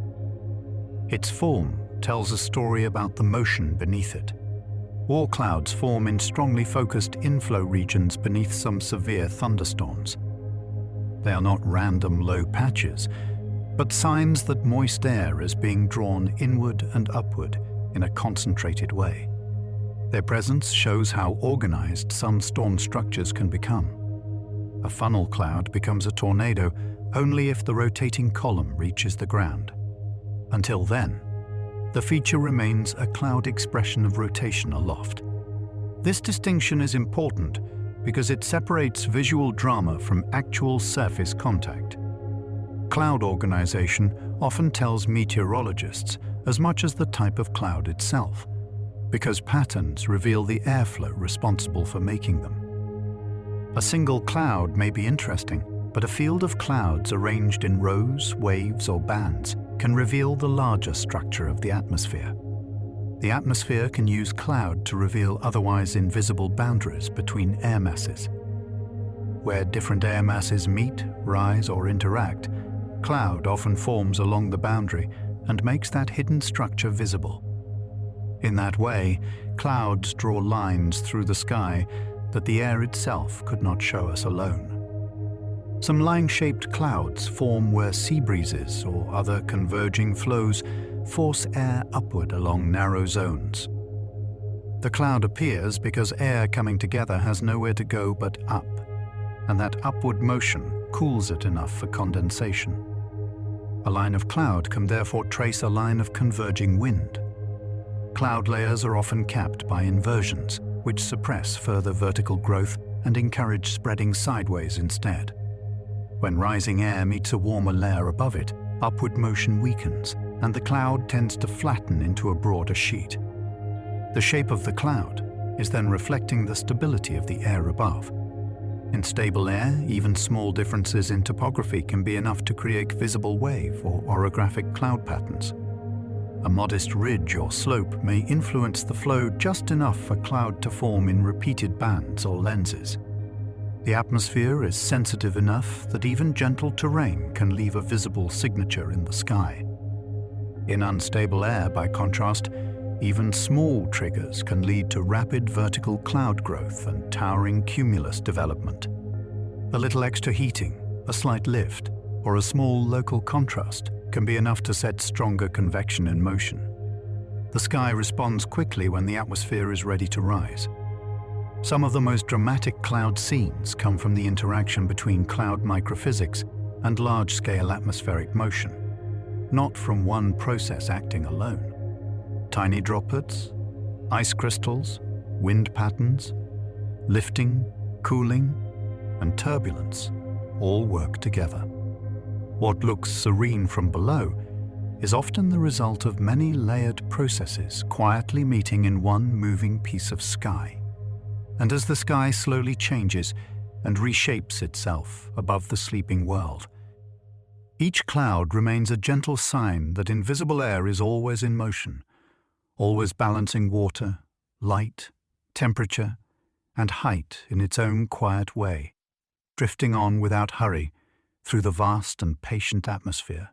Its form tells a story about the motion beneath it. War clouds form in strongly focused inflow regions beneath some severe thunderstorms. They are not random low patches, but signs that moist air is being drawn inward and upward in a concentrated way. Their presence shows how organized some storm structures can become. A funnel cloud becomes a tornado only if the rotating column reaches the ground. Until then, the feature remains a cloud expression of rotation aloft. This distinction is important because it separates visual drama from actual surface contact. Cloud organization often tells meteorologists as much as the type of cloud itself, because patterns reveal the airflow responsible for making them. A single cloud may be interesting, but a field of clouds arranged in rows, waves, or bands can reveal the larger structure of the atmosphere. The atmosphere can use cloud to reveal otherwise invisible boundaries between air masses. Where different air masses meet, rise, or interact, cloud often forms along the boundary and makes that hidden structure visible. In that way, clouds draw lines through the sky that the air itself could not show us alone. Some line-shaped clouds form where sea breezes or other converging flows force air upward along narrow zones. The cloud appears because air coming together has nowhere to go but up, and that upward motion cools it enough for condensation. A line of cloud can therefore trace a line of converging wind. Cloud layers are often capped by inversions, which suppress further vertical growth and encourage spreading sideways instead. When rising air meets a warmer layer above it, upward motion weakens, and the cloud tends to flatten into a broader sheet. The shape of the cloud is then reflecting the stability of the air above. In stable air, even small differences in topography can be enough to create visible wave or orographic cloud patterns. A modest ridge or slope may influence the flow just enough for cloud to form in repeated bands or lenses. The atmosphere is sensitive enough that even gentle terrain can leave a visible signature in the sky. In unstable air, by contrast, even small triggers can lead to rapid vertical cloud growth and towering cumulus development. A little extra heating, a slight lift, or a small local contrast can be enough to set stronger convection in motion. The sky responds quickly when the atmosphere is ready to rise. Some of the most dramatic cloud scenes come from the interaction between cloud microphysics and large-scale atmospheric motion, not from one process acting alone. Tiny droplets, ice crystals, wind patterns, lifting, cooling, and turbulence all work together. What looks serene from below is often the result of many layered processes quietly meeting in one moving piece of sky. And as the sky slowly changes and reshapes itself above the sleeping world, each cloud remains a gentle sign that invisible air is always in motion, always balancing water, light, temperature, and height in its own quiet way, drifting on without hurry through the vast and patient atmosphere.